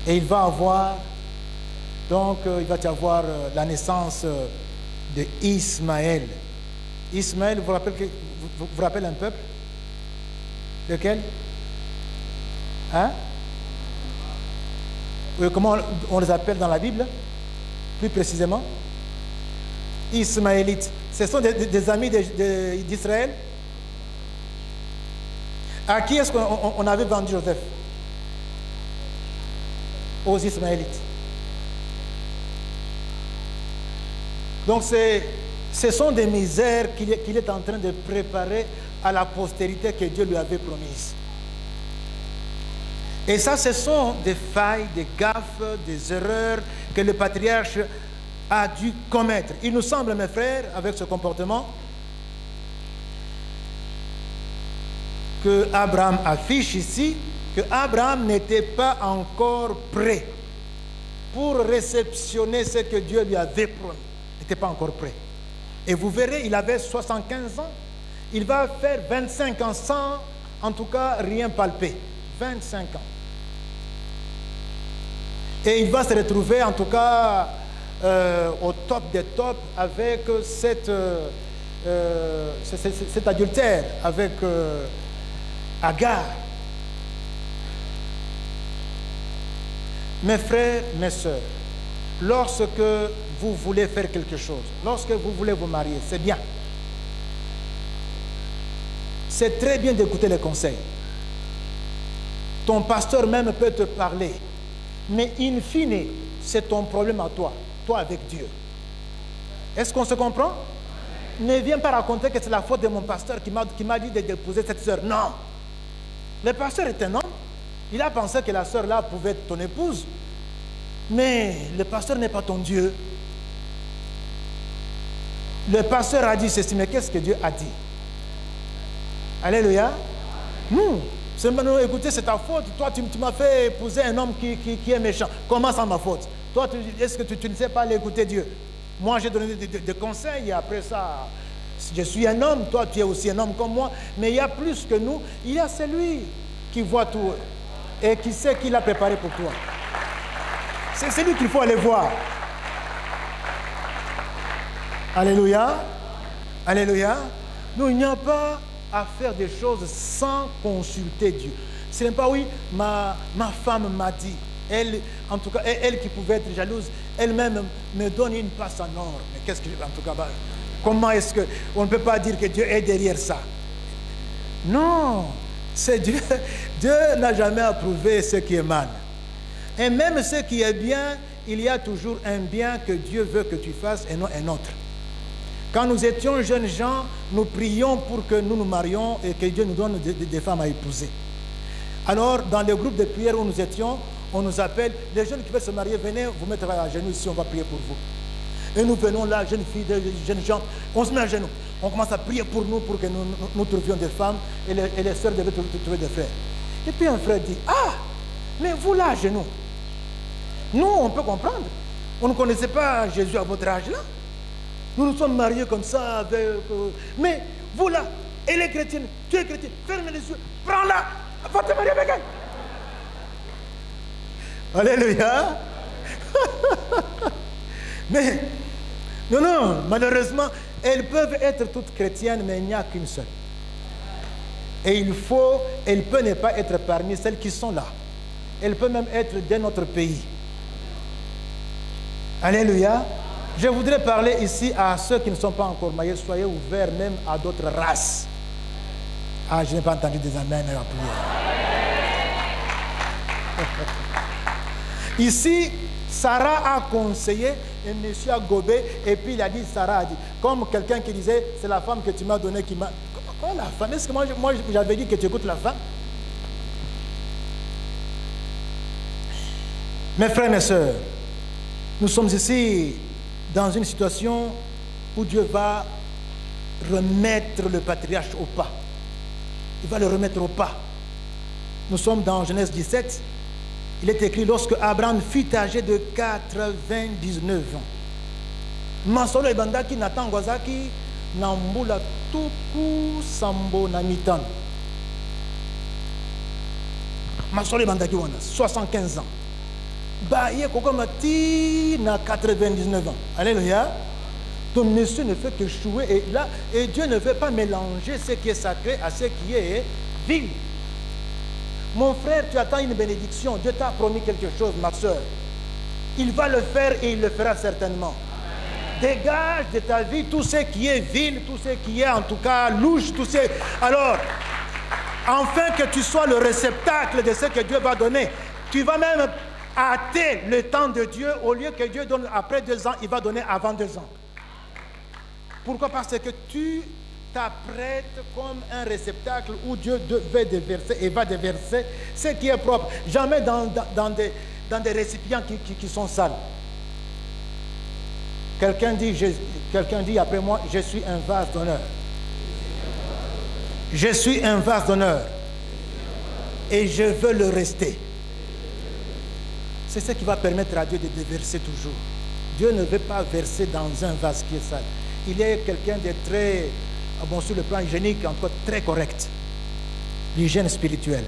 Et il va avoir, donc, il va y avoir la naissance de Ismaël. Ismaël, vous rappelez un peuple? Lequel? Hein? Comment on les appelle dans la Bible? Plus précisément? Ismaélites. Ce sont des amis d'Israël. À qui est-ce qu'on avait vendu Joseph? Aux Ismaélites. Donc ce sont des misères qu'il est en train de préparer à la postérité que Dieu lui avait promise. Et ça, ce sont des failles, des gaffes, des erreurs que le patriarche a dû commettre. Il nous semble, mes frères, avec ce comportement, que Abraham affiche ici que Abraham n'était pas encore prêt pour réceptionner ce que Dieu lui avait promis. Il n'était pas encore prêt. Et vous verrez, il avait 75 ans. Il va faire 25 ans sans, en tout cas, rien palper. 25 ans. Et il va se retrouver, en tout cas, au top des tops avec cet adultère, avec Agar. Mes frères, mes sœurs, lorsque vous voulez faire quelque chose, lorsque vous voulez vous marier, c'est bien. C'est très bien d'écouter les conseils. Ton pasteur même peut te parler. Mais in fine, c'est ton problème à toi. Toi avec Dieu. Est-ce qu'on se comprend? Ne viens pas raconter que c'est la faute de mon pasteur qui m'a dit d'épouser cette sœur. Non. Le pasteur est un homme. Il a pensé que la sœur là pouvait être ton épouse. mais le pasteur n'est pas ton Dieu. Le pasteur a dit ceci, mais qu'est-ce que Dieu a dit? Alléluia. C'est maintenant, écoutez, c'est ta faute. Toi, tu m'as fait épouser un homme qui est méchant. Comment ça ma faute? Toi, est-ce que tu ne sais pas l'écouter Dieu? Moi, j'ai donné des conseils et après ça, je suis un homme, toi, tu es aussi un homme comme moi. Mais il y a plus que nous. Il y a celui qui voit tout et qui sait qu'il a préparé pour toi. C'est celui qu'il faut aller voir. Alléluia. Alléluia. Non, il n'y a pas à faire des choses sans consulter Dieu. Ce n'est pas, oui, ma femme m'a dit. Elle, en tout cas, elle qui pouvait être jalouse, elle-même me donne une passe en or. Mais qu'est-ce que, en tout cas, comment est-ce qu'on ne peut pas dire que Dieu est derrière ça? Non, c'est Dieu. Dieu n'a jamais approuvé ce qui est mal. Et même ce qui est bien, il y a toujours un bien que Dieu veut que tu fasses et non un autre. Quand nous étions jeunes gens, nous prions pour que nous nous marions et que Dieu nous donne des femmes à épouser. Alors, dans le groupe de prière où nous étions, on nous appelle, les jeunes qui veulent se marier, venez vous mettre à genoux ici, on va prier pour vous. Et nous venons là, jeunes filles, jeunes gens, on se met à genoux. On commence à prier pour nous, pour que nous trouvions des femmes, et les sœurs devaient trouver des frères. Et puis un frère dit, ah, mais vous là, à genoux, nous, on peut comprendre. On ne connaissait pas Jésus à votre âge là. Nous nous sommes mariés comme ça, avec, mais vous là, elle est chrétienne, tu es chrétien, ferme les yeux, prends-la, va te marier avec elle. Alléluia. Mais, non, malheureusement, elles peuvent être toutes chrétiennes, mais il n'y a qu'une seule. Et elle peut ne pas être parmi celles qui sont là. Elle peut même être de notre pays. Alléluia. Je voudrais parler ici à ceux qui ne sont pas encore mariés. Soyez ouverts même à d'autres races. Ah, je n'ai pas entendu des amens à la prière. Ici, Sarah a conseillé et monsieur a gobé et puis il a dit, Sarah a dit, comme quelqu'un qui disait, c'est la femme que tu m'as donnée qui m'a... Comment la femme? Est-ce que moi j'avais dit que tu écoutes la femme? Mes frères et mes sœurs, nous sommes ici dans une situation où Dieu va remettre le patriarche au pas. Il va le remettre au pas. Nous sommes dans Genèse 17. Il est écrit, lorsque Abraham fut âgé de 99 ans. Masolo ebandaki na tango azaki na mbula tuku sambo na mitano. Masolo ebandaki wana 75 ans. Ba ye kokomati na 99 ans. Alléluia. Donc monsieur ne fait que jouer et Dieu ne veut pas mélanger ce qui est sacré à ce qui est vil. Mon frère, tu attends une bénédiction. Dieu t'a promis quelque chose, ma soeur. Il va le faire et il le fera certainement. Amen. Dégage de ta vie tout ce qui est vil, tout ce qui est en tout cas louche, tout ce... Alors, afin que tu sois le réceptacle de ce que Dieu va donner, tu vas même hâter le temps de Dieu. Au lieu que Dieu donne après 2 ans, il va donner avant 2 ans. Pourquoi? Parce que tu t'apprêtes comme un réceptacle où Dieu devait déverser et va déverser ce qui est propre. Jamais dans des récipients qui sont sales. Quelqu'un dit après moi, je suis un vase d'honneur. Je suis un vase d'honneur. Et je veux le rester. C'est ce qui va permettre à Dieu de déverser toujours. Dieu ne veut pas verser dans un vase qui est sale. Il est quelqu'un de très... Bon, sur le plan hygiénique, encore très correct. L'hygiène spirituelle.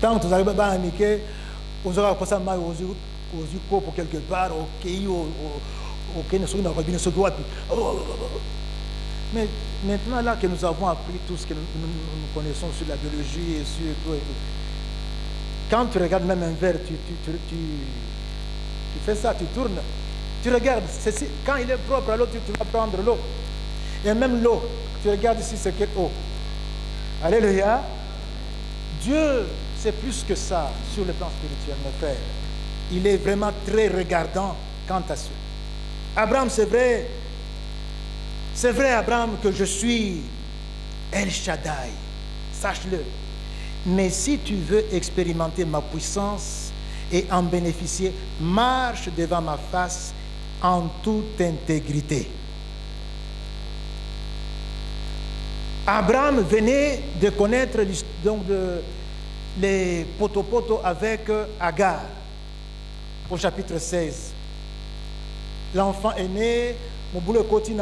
Tant que vous arrivez à Mickey, vous aurez passé mal aux yeux pour quelque part, au pays, au Kenya, se doit. Mais maintenant, là que nous avons appris tout ce que nous connaissons sur la biologie et sur tout, quand tu regardes même un verre, tu fais ça, tu tournes. Tu regardes, quand il est propre, alors tu vas prendre l'eau. Et même l'eau, tu regardes ici, c'est quelle eau. Alléluia. Dieu, c'est plus que ça sur le plan spirituel, mon frère. Il est vraiment très regardant quant à ça. Abraham, c'est vrai, Abraham, que je suis El Shaddai. Sache-le. Mais si tu veux expérimenter ma puissance et en bénéficier, marche devant ma face en toute intégrité. Abraham venait de connaître donc les potopoto avec Agar au chapitre 16. L'enfant est né, mon boulot continue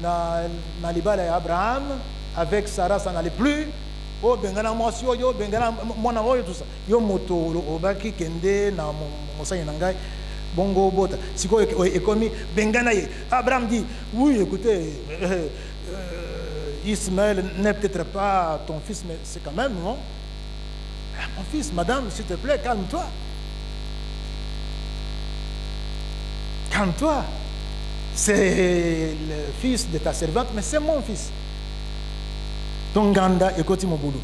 na libala ya Abraham, avec Sarah ça n'allait plus. Oh bengana mwasi yo bengana mwana oyo tout ça. Yo moto obaki kende na mosanya nangai bongo bota. Siko ekomi bengana ye. Abraham dit oui écoutez Ismaël n'est peut-être pas ton fils mais c'est quand même non. Mon fils, madame, s'il te plaît, calme-toi. Calme-toi. C'est le fils de ta servante, mais c'est mon fils. Ton ganda, écoute mon boulot.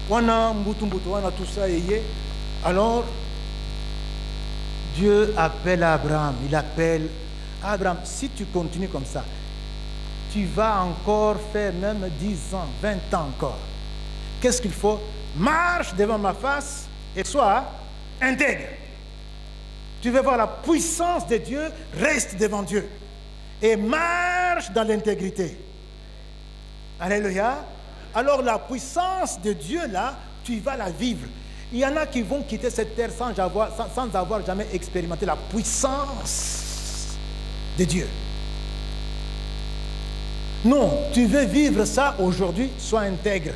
On a tout ça. Alors, Dieu appelle Abraham. Il appelle Abraham. Si tu continues comme ça, tu vas encore faire même 10 ans, 20 ans encore. Qu'est-ce qu'il faut? Marche devant ma face et sois intègre. Tu veux voir la puissance de Dieu, reste devant Dieu. Et marche dans l'intégrité. Alléluia. Alors la puissance de Dieu là, tu vas la vivre. Il y en a qui vont quitter cette terre sans avoir jamais expérimenté la puissance de Dieu. Non, tu veux vivre ça aujourd'hui, sois intègre.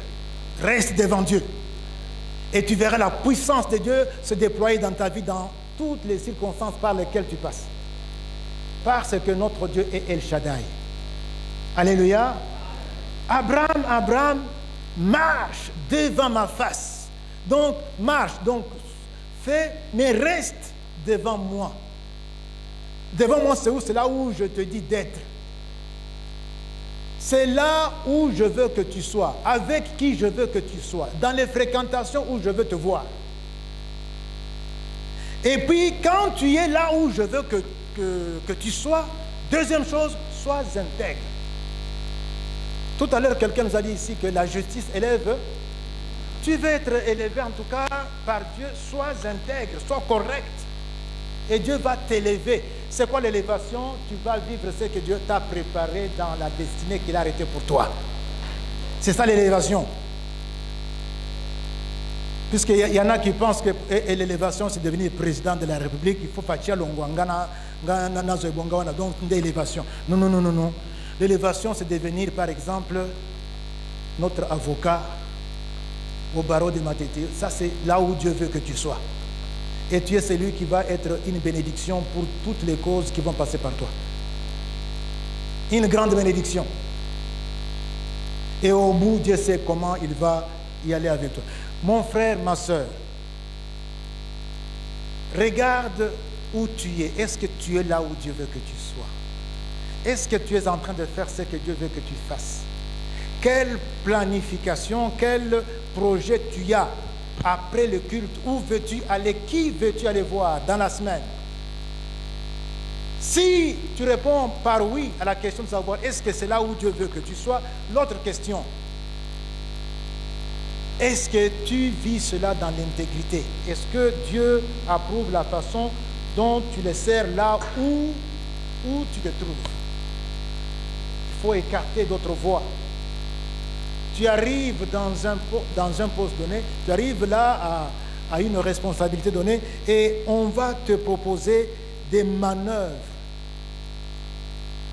Reste devant Dieu. Et tu verras la puissance de Dieu se déployer dans ta vie, dans toutes les circonstances par lesquelles tu passes. Parce que notre Dieu est El Shaddai. Alléluia. Abraham, marche devant ma face. Donc, marche, donc, fais, mais reste devant moi. Devant moi, c'est où? C'est là où je te dis d'être. C'est là où je veux que tu sois, avec qui je veux que tu sois, dans les fréquentations où je veux te voir. Et puis, quand tu es là où je veux que tu sois, deuxième chose, sois intègre. Tout à l'heure, quelqu'un nous a dit ici que la justice élève. Tu veux être élevé en tout cas par Dieu, sois intègre, sois correct. Et Dieu va t'élever. C'est quoi l'élévation? Tu vas vivre ce que Dieu t'a préparé dans la destinée qu'il a arrêtée pour toi. C'est ça l'élévation. Puisqu'il y en a qui pensent que l'élévation, c'est devenir président de la République. Il faut faire l'ongwangana, donc l'élévation. Non, non, non, non, non. L'élévation, c'est devenir, par exemple, notre avocat au barreau de Matete. Ça, c'est là où Dieu veut que tu sois. Et tu es celui qui va être une bénédiction pour toutes les causes qui vont passer par toi. Une grande bénédiction. Et au bout, Dieu sait comment il va y aller avec toi. Mon frère, ma soeur, regarde où tu es. Est-ce que tu es là où Dieu veut que tu sois? Est-ce que tu es en train de faire ce que Dieu veut que tu fasses? Quelle planification, quel projet tu as après le culte? Où veux-tu aller? Qui veux-tu aller voir dans la semaine? Si tu réponds par oui à la question de savoir est-ce que c'est là où Dieu veut que tu sois, l'autre question, est-ce que tu vis cela dans l'intégrité? Est-ce que Dieu approuve la façon dont tu le sers là où tu te trouves? Il faut écarter d'autres voies. Tu arrives dans un poste donné, tu arrives là à une responsabilité donnée et on va te proposer des manœuvres.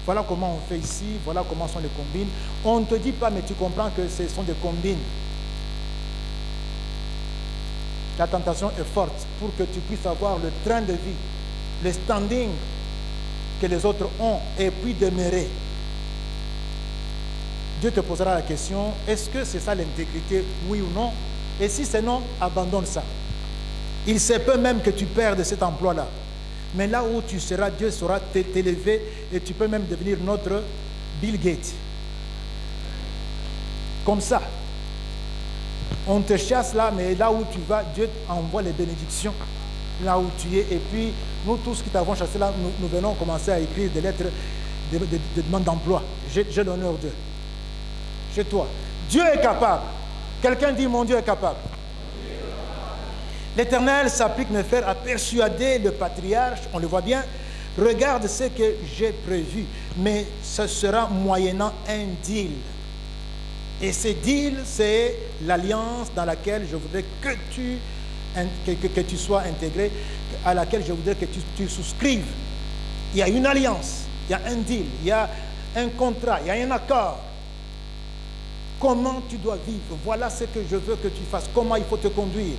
Voilà comment on fait ici, voilà comment sont les combines. On ne te dit pas, mais tu comprends que ce sont des combines. La tentation est forte pour que tu puisses avoir le train de vie, le standing que les autres ont et puis demeurer. Dieu te posera la question, est-ce que c'est ça l'intégrité, oui ou non? Et si c'est non, abandonne ça. Il se peut même que tu perdes cet emploi-là. Mais là où tu seras, Dieu saura t'élever et tu peux même devenir notre Bill Gates. Comme ça. On te chasse là, mais là où tu vas, Dieu envoie les bénédictions. Là où tu es. Et puis, nous tous qui t'avons chassé là, nous venons commencer à écrire des lettres de demande d'emploi. J'ai l'honneur d'eux. chez toi. Dieu est capable. Quelqu'un dit, mon Dieu est capable. L'Éternel s'applique, mes frères, à persuader le patriarche, on le voit bien, regarde ce que j'ai prévu, mais ce sera moyennant un deal. Et ce deal, c'est l'alliance dans laquelle je voudrais que tu sois intégré, à laquelle je voudrais que tu souscrives. Il y a une alliance, il y a un deal, il y a un contrat, il y a un accord. Comment tu dois vivre, voilà ce que je veux que tu fasses, comment il faut te conduire.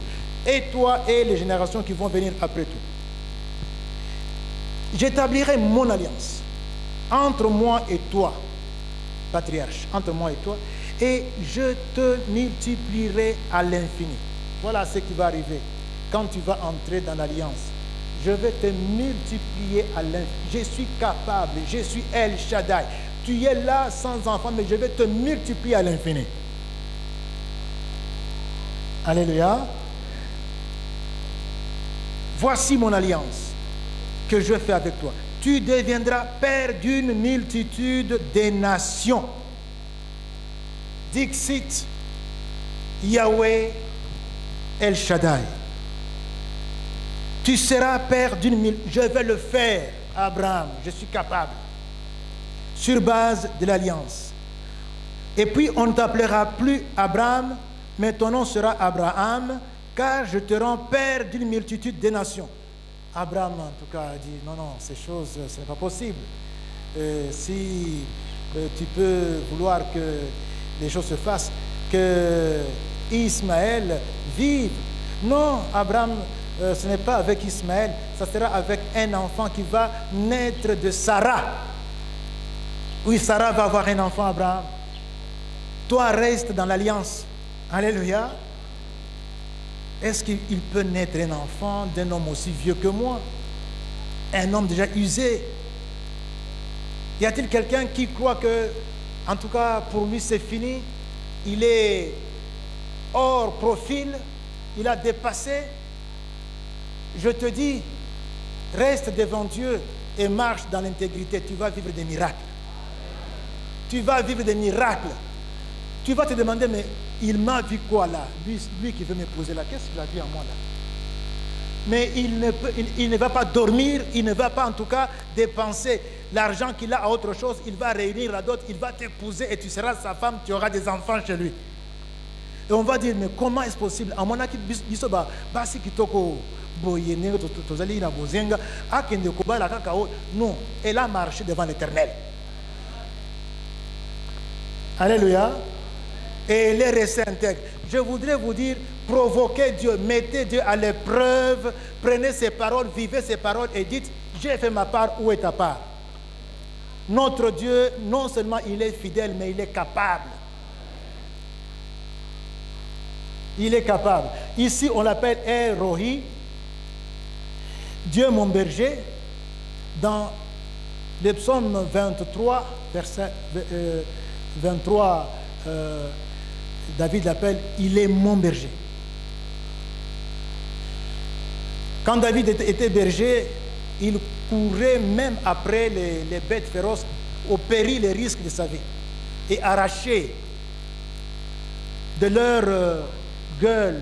Et toi et les générations qui vont venir après toi. J'établirai mon alliance entre moi et toi, patriarche, entre moi et toi, et je te multiplierai à l'infini. Voilà ce qui va arriver quand tu vas entrer dans l'alliance. Je vais te multiplier à l'infini. Je suis capable, je suis El Shaddai. Tu es là sans enfant, mais je vais te multiplier à l'infini. Alléluia. Voici mon alliance que je fais avec toi. Tu deviendras père d'une multitude de nations. Dixit Yahweh El Shaddai. Tu seras père d'une multitude. Je vais le faire, Abraham. Je suis capable. Sur base de l'alliance. Et puis on ne t'appellera plus Abraham, mais ton nom sera Abraham, car je te rends père d'une multitude de nations. Abraham, en tout cas, a dit, non, ces choses, ce n'est pas possible. Si tu peux vouloir que les choses se fassent, que Ismaël vive. Non, Abraham, ce n'est pas avec Ismaël, ça sera avec un enfant qui va naître de Sarah. Oui, Sarah va avoir un enfant, Abraham. Toi, reste dans l'alliance. Alléluia. Est-ce qu'il peut naître un enfant d'un homme aussi vieux que moi? Un homme déjà usé? Y a-t-il quelqu'un qui croit que, en tout cas pour lui c'est fini, il est hors profil, il a dépassé? Je te dis, reste devant Dieu et marche dans l'intégrité, tu vas vivre des miracles. Tu vas vivre des miracles. Tu vas te demander, mais il m'a vu quoi là? Lui qui veut me poser là, qu'est-ce qu'il a vu en moi là? Mais il ne va pas dormir, il ne va pas en tout cas dépenser l'argent qu'il a à autre chose. Il va réunir la dot, il va t'épouser et tu seras sa femme, tu auras des enfants chez lui. Et on va dire, mais comment est-ce possible? À mon avis, basi kitoko boyene tozali na bozenga akende kobala kaka. Non, elle a marché devant l'Éternel. Alléluia. Et elle est restée intègre. Je voudrais vous dire, provoquez Dieu, mettez Dieu à l'épreuve, prenez ses paroles, vivez ses paroles et dites, j'ai fait ma part, où est ta part? Notre Dieu, non seulement il est fidèle, mais il est capable. Il est capable. Ici, on l'appelle Erohi, Dieu mon berger. Dans le psaume 23, verset 23, David l'appelle, il est mon berger. Quand David était berger, il courait même après les bêtes féroces au péril et risque de sa vie et arrachait de leur gueule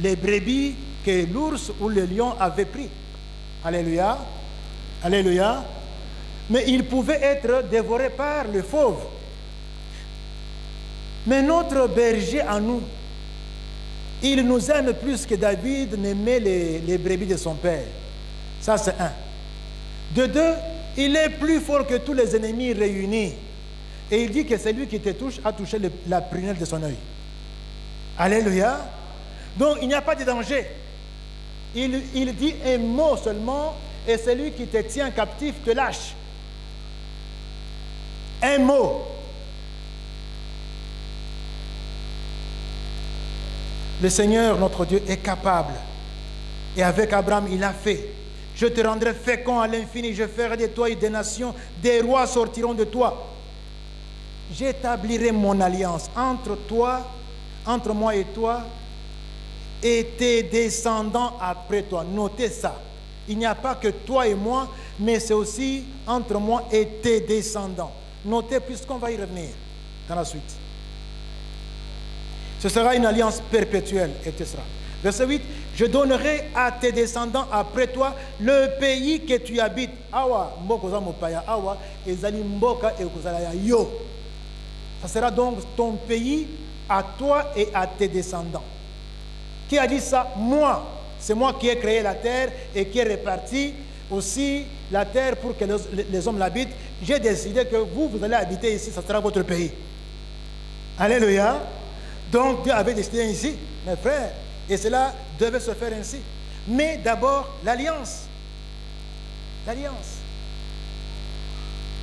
les brebis que l'ours ou le lion avait pris. Alléluia. Alléluia. Mais il pouvait être dévoré par le fauve. Mais notre berger en nous, il nous aime plus que David n'aimait les brebis de son père. Ça, c'est un. De deux, il est plus fort que tous les ennemis réunis. Et il dit que celui qui te touche a touché la prunelle de son œil. Alléluia. Donc, il n'y a pas de danger. Il dit un mot seulement et celui qui te tient captif te lâche. Un mot. Le Seigneur, notre Dieu, est capable. Et avec Abraham, il a fait. Je te rendrai fécond à l'infini. Je ferai de toi des nations. Des rois sortiront de toi. J'établirai mon alliance entre toi, entre moi et toi, et tes descendants après toi. Notez ça. Il n'y a pas que toi et moi, mais c'est aussi entre moi et tes descendants. Notez, puisqu'on va y revenir dans la suite. Ce sera une alliance perpétuelle, etc. Verset 8, je donnerai à tes descendants après toi le pays que tu habites. Awa, mbokoza mopaya, awa, ezali mboka ekozala ya yo. Ça sera donc ton pays à toi et à tes descendants. Qui a dit ça? Moi. C'est moi qui ai créé la terre et qui ai réparti aussi la terre pour que les hommes l'habitent. J'ai décidé que vous allez habiter ici, ça sera votre pays. Alléluia. Donc Dieu avait décidé ici, mes frères, et cela devait se faire ainsi. Mais d'abord, l'alliance. L'alliance.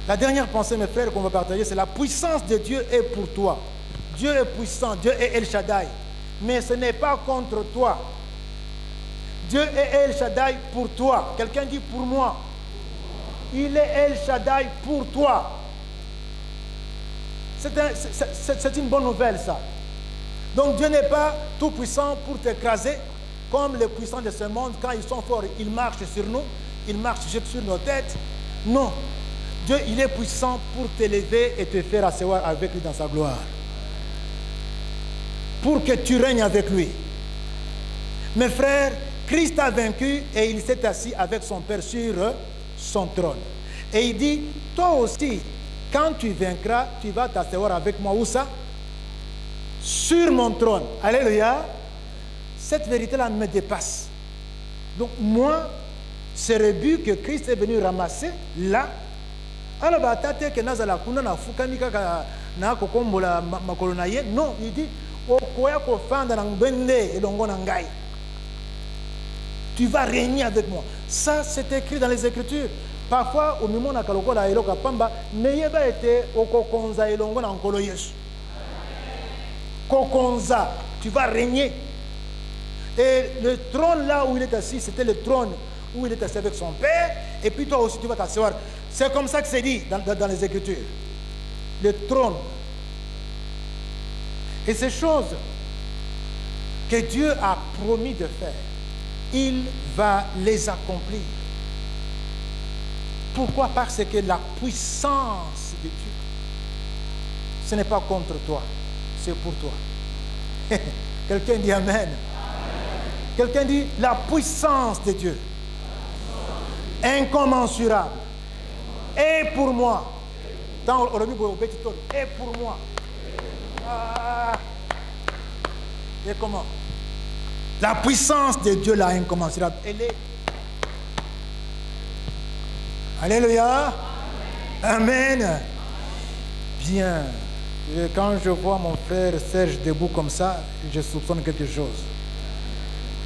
La dernière pensée, mes frères, qu'on va partager, c'est la puissance de Dieu est pour toi. Dieu est puissant, Dieu est El Shaddai. Mais ce n'est pas contre toi. Dieu est El Shaddai pour toi. Quelqu'un dit pour moi. Il est El Shaddai pour toi. C'est une bonne nouvelle, ça. Donc Dieu n'est pas tout puissant pour t'écraser, comme les puissants de ce monde, quand ils sont forts, ils marchent sur nous, ils marchent sur nos têtes. Non. Dieu, il est puissant pour t'élever et te faire asseoir avec lui dans sa gloire. Pour que tu règnes avec lui. Mes frères, Christ a vaincu et il s'est assis avec son Père sur son trône. Et il dit, toi aussi, quand tu vaincras, tu vas t'asseoir avec moi. Où ça? Sur mon trône. Alléluia. Cette vérité-là me dépasse. Donc moi, ce rebut que Christ est venu ramasser, là, non, il dit, tu vas régner avec moi. Ça, c'est écrit dans les Écritures. Parfois, au moment où n'ayez pas été au kokonza elongo na nkolo Yesu. Kokonza, tu vas régner. Et le trône là où il est assis, c'était le trône où il est assis avec son Père. Et puis toi aussi, tu vas t'asseoir. C'est comme ça que c'est dit dans les Écritures. Le trône. Et ces choses que Dieu a promis de faire, il va les accomplir. Pourquoi? Parce que la puissance de Dieu, ce n'est pas contre toi, c'est pour toi. Quelqu'un dit Amen. Amen. Quelqu'un dit la puissance de Dieu, incommensurable, est pour moi. Et pour moi. Ah. Et comment? La puissance de Dieu, là, incommensurable, elle est. Alléluia. Amen. Amen. Bien. Et quand je vois mon frère Serge debout comme ça, je soupçonne quelque chose.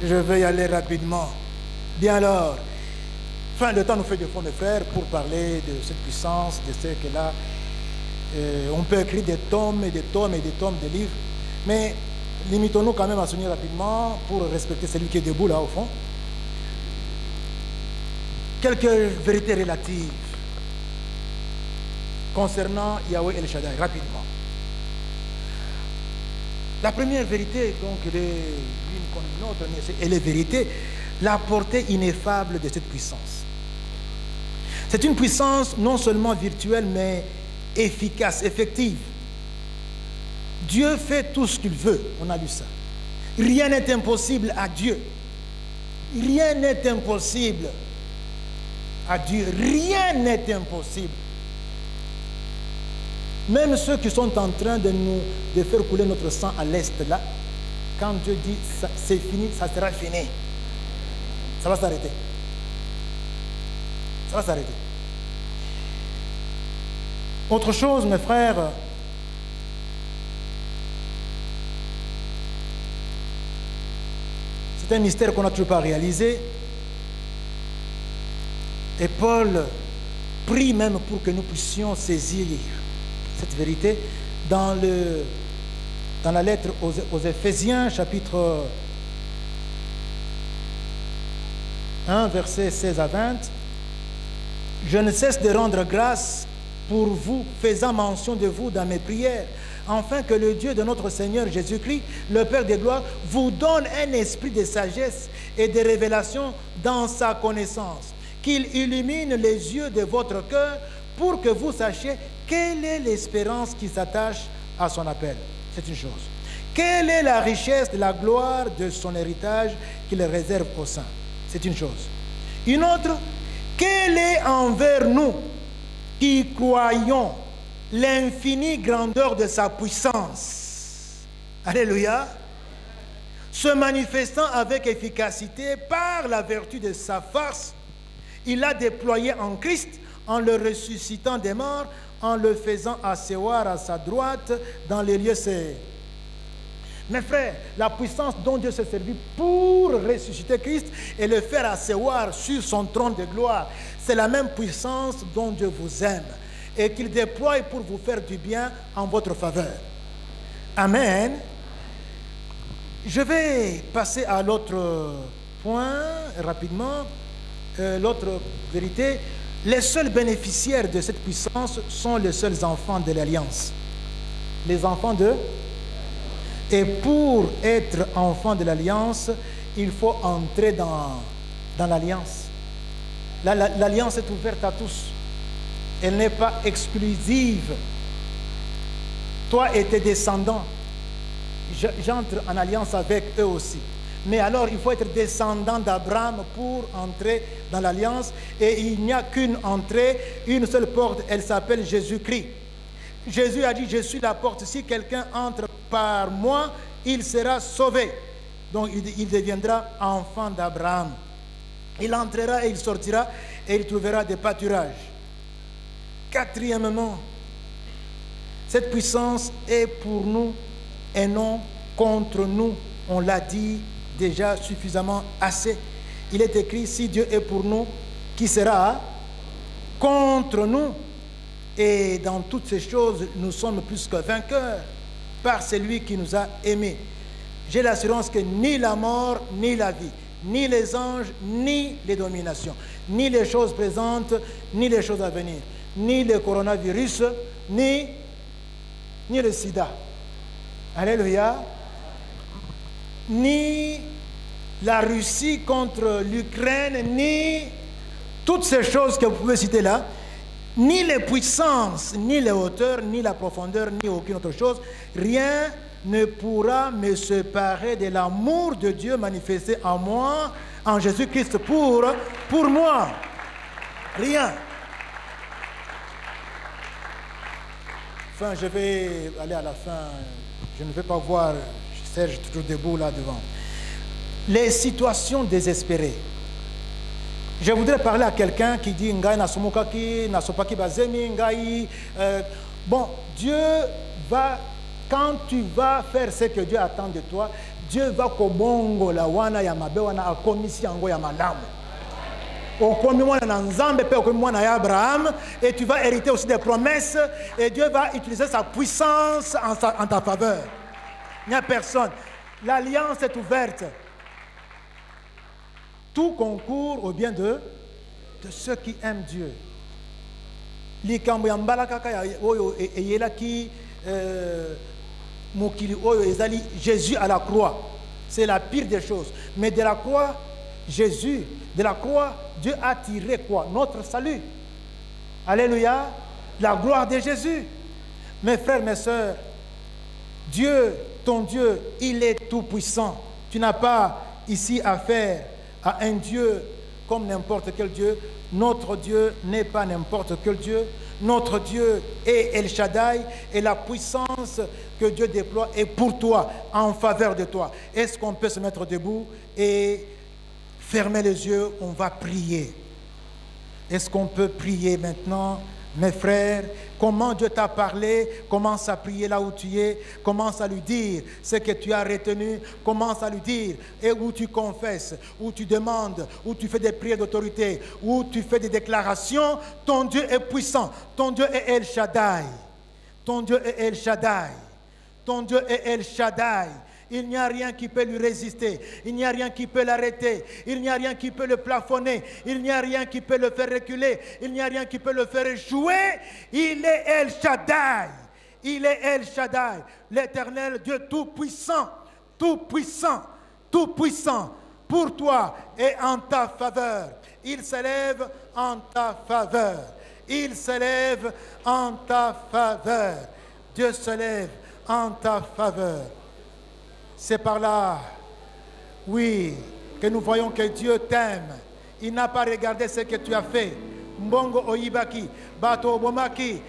Je vais y aller rapidement. Bien alors. Enfin, le temps nous fait de fond, mes frères, pour parler de cette puissance, de ce que là, on peut écrire des tomes et des tomes et des tomes de livres, mais limitons-nous quand même à souligner rapidement pour respecter celui qui est debout là au fond. Quelques vérités relatives concernant Yahweh El Shaddai, rapidement. La première vérité, donc, elle est l'une comme une autre, mais elle est vérité, la portée ineffable de cette puissance. C'est une puissance non seulement virtuelle, mais efficace, effective. Dieu fait tout ce qu'il veut, on a lu ça. Rien n'est impossible à Dieu. Rien n'est impossible à Dieu. Rien n'est impossible. Même ceux qui sont en train de faire couler notre sang à l'est là, quand Dieu dit c'est fini, ça sera fini. Ça va s'arrêter. Ça va s'arrêter. Autre chose, mes frères, c'est un mystère qu'on n'a toujours pas réalisé. Et Paul prie même pour que nous puissions saisir cette vérité dans la lettre aux Éphésiens, chapitre 1, versets 16 à 20. Je ne cesse de rendre grâce pour vous, faisant mention de vous dans mes prières, afin que le Dieu de notre Seigneur Jésus-Christ, le Père des gloires, vous donne un esprit de sagesse et de révélation dans sa connaissance, qu'il illumine les yeux de votre cœur pour que vous sachiez quelle est l'espérance qui s'attache à son appel. C'est une chose. Quelle est la richesse de la gloire de son héritage qu'il réserve aux saints? C'est une chose. Une autre, quelle est envers nous qui croyons l'infinie grandeur de sa puissance? Alléluia. Se manifestant avec efficacité par la vertu de sa force, il a déployé en Christ, en le ressuscitant des morts, en le faisant asseoir à sa droite dans les lieux saints. Mes frères, la puissance dont Dieu s'est servi pour ressusciter Christ et le faire asseoir sur son trône de gloire, c'est la même puissance dont Dieu vous aime et qu'il déploie pour vous faire du bien en votre faveur. Amen. Je vais passer à l'autre point rapidement, l'autre vérité. Les seuls bénéficiaires de cette puissance sont les seuls enfants de l'Alliance. Les enfants de... Et pour être enfant de l'Alliance, il faut entrer dans l'Alliance. L'Alliance est ouverte à tous. Elle n'est pas exclusive. Toi et tes descendants, j'entre en alliance avec eux aussi. Mais alors, il faut être descendant d'Abraham pour entrer dans l'alliance. Et il n'y a qu'une entrée, une seule porte, elle s'appelle Jésus-Christ. Jésus a dit, je suis la porte, si quelqu'un entre par moi, il sera sauvé. Donc, il deviendra enfant d'Abraham. Il entrera et il sortira et il trouvera des pâturages. Quatrièmement, cette puissance est pour nous et non contre nous. On l'a dit déjà suffisamment assez. Il est écrit, si Dieu est pour nous, qui sera contre nous? Et dans toutes ces choses, nous sommes plus que vainqueurs par celui qui nous a aimés. J'ai l'assurance que ni la mort, ni la vie, ni les anges, ni les dominations, ni les choses présentes, ni les choses à venir, ni le coronavirus, ni le sida. Alléluia. Ni la Russie contre l'Ukraine, ni toutes ces choses que vous pouvez citer là, ni les puissances, ni les hauteurs, ni la profondeur, ni aucune autre chose, rien ne pourra me séparer de l'amour de Dieu manifesté en moi, en Jésus-Christ pour moi. Rien. Enfin, je vais aller à la fin. Je ne vais pas voir Serge toujours debout là devant. Les situations désespérées. Je voudrais parler à quelqu'un qui dit Ngai nasomokaki, nasopaki bazemi, Ngai. Bon, Dieu va, quand tu vas faire ce que Dieu attend de toi, Dieu va kobongo la wana ya mabe wana akomisi yango ya malamu. Okomi mwana na Nzambe pe okomi mwana ya Abraham, et tu vas hériter aussi des promesses et Dieu va utiliser sa puissance en ta faveur. Il n'y a personne. L'alliance est ouverte. Tout concourt au bien de ceux qui aiment Dieu. Likambo ya mbala kaka oyo eyelaki mokili oyo ezali Jésus à la croix. C'est la pire des choses. Mais de la croix, Jésus, de la croix, Dieu a tiré quoi? Notre salut. Alléluia. La gloire de Jésus. Mes frères, mes sœurs, Dieu, ton Dieu, il est tout puissant. Tu n'as pas ici affaire à un Dieu comme n'importe quel Dieu. Notre Dieu n'est pas n'importe quel Dieu. Notre Dieu est El Shaddai et la puissance que Dieu déploie est pour toi, en faveur de toi. Est-ce qu'on peut se mettre debout et fermer les yeux? On va prier. Est-ce qu'on peut prier maintenant? Mes frères, comment Dieu t'a parlé, commence à prier là où tu es, commence à lui dire ce que tu as retenu, commence à lui dire, et où tu confesses, où tu demandes, où tu fais des prières d'autorité, où tu fais des déclarations. Ton Dieu est puissant, ton Dieu est El Shaddai, ton Dieu est El Shaddai, ton Dieu est El Shaddai. Il n'y a rien qui peut lui résister. Il n'y a rien qui peut l'arrêter. Il n'y a rien qui peut le plafonner. Il n'y a rien qui peut le faire reculer. Il n'y a rien qui peut le faire échouer. Il est El Shaddai. Il est El Shaddai, l'Éternel Dieu tout-puissant, tout-puissant, tout-puissant, pour toi et en ta faveur. Il s'élève en ta faveur. Il s'élève en ta faveur. Dieu s'élève en ta faveur. C'est par là, oui, que nous voyons que Dieu t'aime. Il n'a pas regardé ce que tu as fait. Mbongo oyibaki, bato obomaki,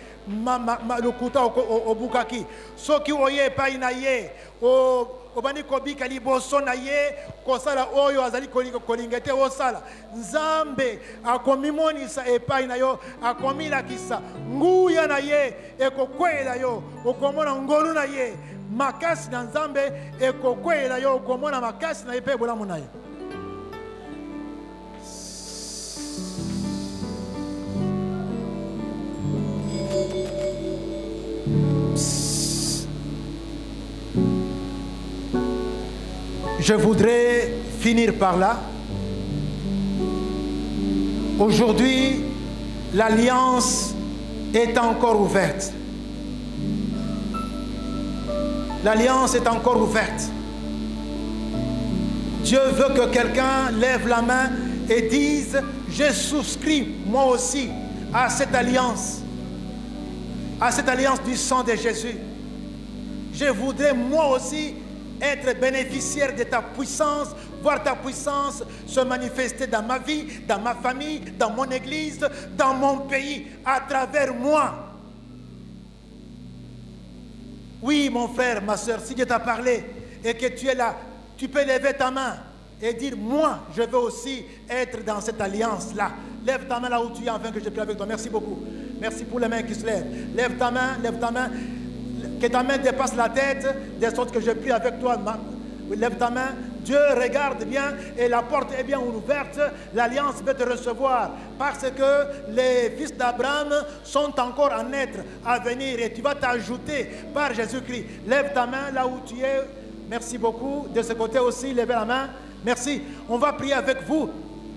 lokuta obukaki. Soki oye pa inaye, obani kobika liboso na ye, kosala oyo azali kolingete osala. Nzambe akomimonisa epai na yo, akomilakisa nguya na ye, ekokwela yo, okomona ngolu na ye. Makasi na Nzambe ekokwela yo, okomona makasi na ye pe bolamu na ye. Je voudrais finir par là. Aujourd'hui, l'alliance est encore ouverte. L'alliance est encore ouverte. Dieu veut que quelqu'un lève la main et dise, je souscris moi aussi à cette alliance du sang de Jésus. Je voudrais moi aussi être bénéficiaire de ta puissance, voir ta puissance se manifester dans ma vie, dans ma famille, dans mon église, dans mon pays, à travers moi. Oui, mon frère, ma soeur, si Dieu t'a parlé et que tu es là, tu peux lever ta main et dire, moi, je veux aussi être dans cette alliance-là. Lève ta main là où tu es, afin que je prie avec toi. Merci beaucoup. Merci pour les mains qui se lèvent. Lève ta main, que ta main dépasse la tête, de sorte que je prie avec toi. Lève ta main. Dieu regarde bien et la porte est bien ouverte. L'alliance peut te recevoir parce que les fils d'Abraham sont encore en être à venir et tu vas t'ajouter par Jésus-Christ. Lève ta main là où tu es. Merci beaucoup. De ce côté aussi, levez la main. Merci. On va prier avec vous.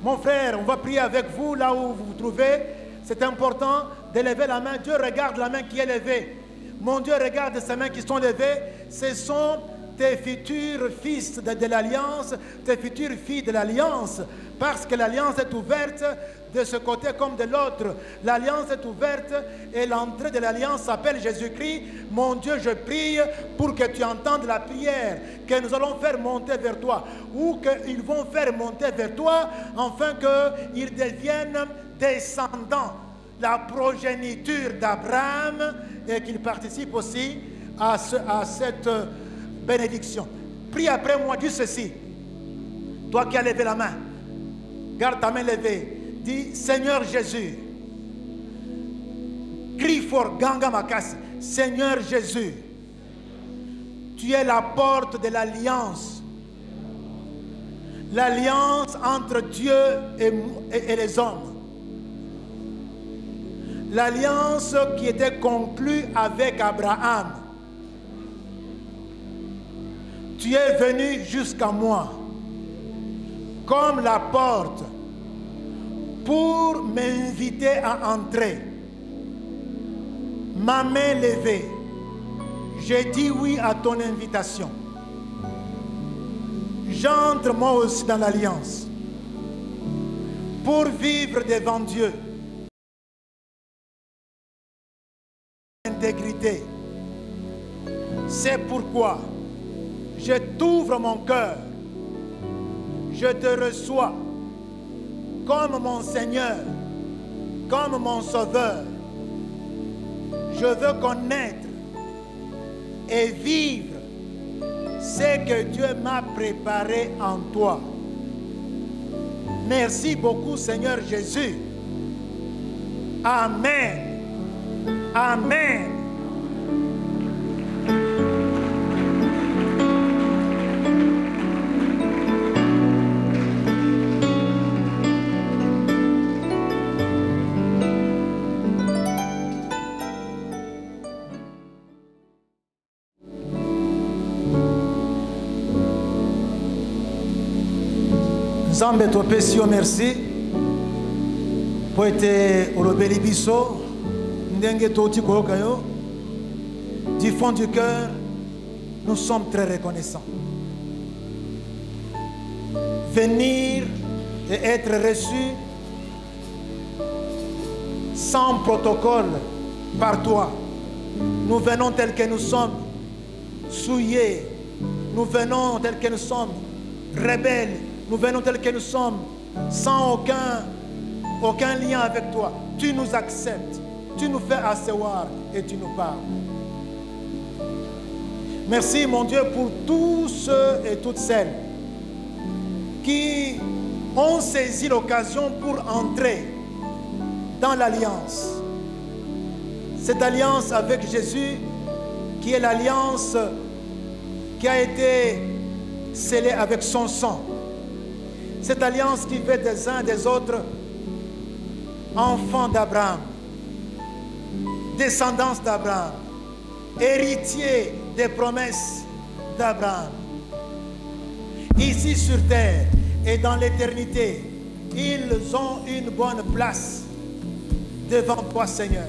Mon frère, on va prier avec vous là où vous vous trouvez. C'est important de lever la main. Dieu regarde la main qui est levée. Mon Dieu regarde ces mains qui sont levées. Ce sont tes futurs fils de l'alliance, tes futures filles de l'alliance, parce que l'alliance est ouverte de ce côté comme de l'autre. L'alliance est ouverte et l'entrée de l'alliance s'appelle Jésus-Christ. Mon Dieu, je prie pour que tu entendes la prière que nous allons faire monter vers toi, ou qu'ils vont faire monter vers toi, afin qu'ils deviennent descendants, la progéniture d'Abraham, et qu'ils participent aussi à cette bénédiction. Prie après moi, dis ceci. Toi qui as levé la main, garde ta main levée. Dis, Seigneur Jésus, crie fort, Ganga Makasi. Seigneur Jésus, tu es la porte de l'alliance. L'alliance entre Dieu et les hommes. L'alliance qui était conclue avec Abraham. Tu es venu jusqu'à moi comme la porte pour m'inviter à entrer. Ma main levée, j'ai dit oui à ton invitation. J'entre moi aussi dans l'alliance pour vivre devant Dieu. Intégrité. C'est pourquoi je t'ouvre mon cœur. Je te reçois comme mon Seigneur, comme mon Sauveur. Je veux connaître et vivre ce que Dieu m'a préparé en toi. Merci beaucoup, Seigneur Jésus. Amen. Amen. Nzambe topesi yo merci po ete olobeli biso ndenge toti koyoka yo. Du fond du cœur, nous sommes très reconnaissants. Venir et être reçu sans protocole par toi. Nous venons tels que nous sommes, souillés, nous venons tels que nous sommes, rebelles, nous venons tels que nous sommes, sans aucun lien avec toi. Tu nous acceptes, tu nous fais asseoir et tu nous parles. Merci mon Dieu pour tous ceux et toutes celles qui ont saisi l'occasion pour entrer dans l'alliance. Cette alliance avec Jésus qui est l'alliance qui a été scellée avec son sang. Cette alliance qui fait des uns des autres enfants d'Abraham, descendance d'Abraham, héritiers des promesses d'Abraham. Ici sur terre et dans l'éternité, ils ont une bonne place devant toi, Seigneur.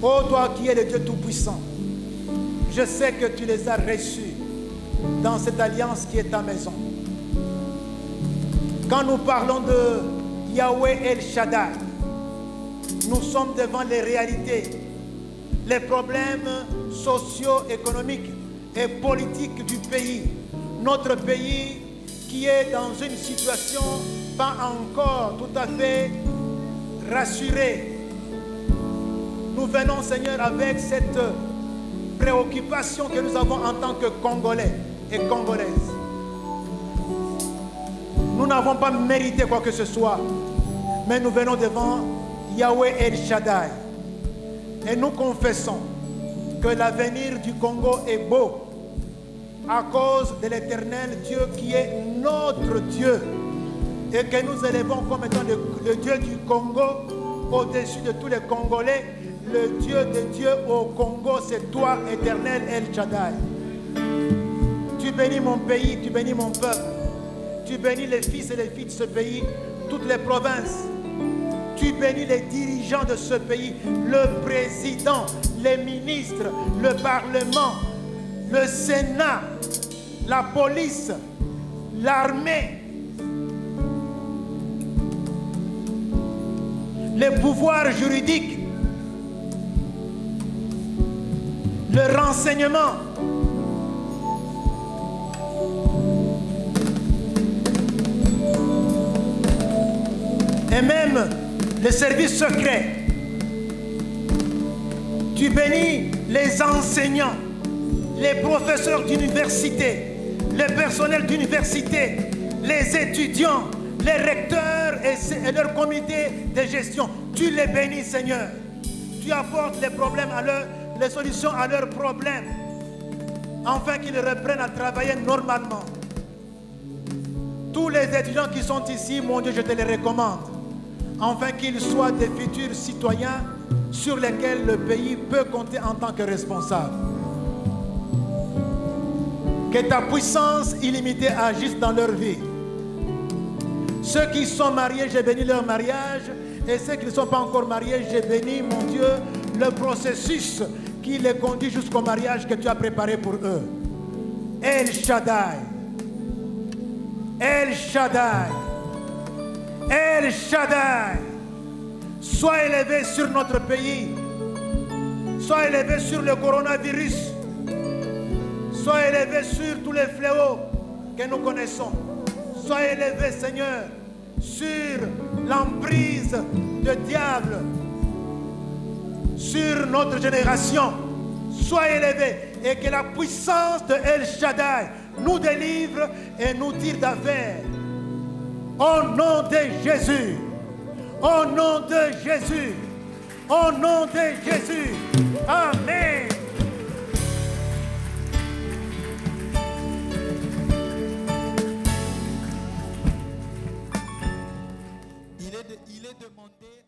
Ô toi qui es le Dieu Tout-Puissant, je sais que tu les as reçus dans cette alliance qui est ta maison. Quand nous parlons de Yahweh El Shaddai, nous sommes devant les réalités, les problèmes socio-économiques et politiques du pays. Notre pays qui est dans une situation pas encore tout à fait rassurée. Nous venons, Seigneur, avec cette préoccupation que nous avons en tant que Congolais et Congolaises. Nous n'avons pas mérité quoi que ce soit, mais nous venons devant Yahweh El Shaddai et nous confessons que l'avenir du Congo est beau à cause de l'éternel Dieu qui est notre Dieu et que nous élevons comme étant le Dieu du Congo au-dessus de tous les Congolais. Le Dieu de Dieu au Congo, c'est toi, éternel El Shaddai. Tu bénis mon pays, tu bénis mon peuple. Tu bénis les fils et les filles de ce pays, toutes les provinces. Tu bénis les dirigeants de ce pays, le président, les ministres, le Parlement, le Sénat, la police, l'armée, les pouvoirs juridiques, le renseignement. Et même les services secrets. Tu bénis les enseignants, les professeurs d'université, le personnel d'université, les étudiants, les recteurs et leur comité de gestion. Tu les bénis, Seigneur. Tu apportes les problèmes les solutions à leurs problèmes, afin qu'ils reprennent à travailler normalement. Tous les étudiants qui sont ici, mon Dieu, je te les recommande, afin qu'ils soient des futurs citoyens sur lesquels le pays peut compter en tant que responsable. Que ta puissance illimitée agisse dans leur vie. Ceux qui sont mariés, j'ai béni leur mariage, et ceux qui ne sont pas encore mariés, j'ai béni, mon Dieu, le processus qui les conduit jusqu'au mariage que tu as préparé pour eux. El Shaddai, El Shaddai, El Shaddai, sois élevé sur notre pays, sois élevé sur le coronavirus, sois élevé sur tous les fléaux que nous connaissons, sois élevé, Seigneur, sur l'emprise du diable, sur notre génération. Sois élevé et que la puissance de El Shaddai nous délivre et nous tire d'affaire. Au nom de Jésus, au nom de Jésus, au nom de Jésus. Amen. Il est demandé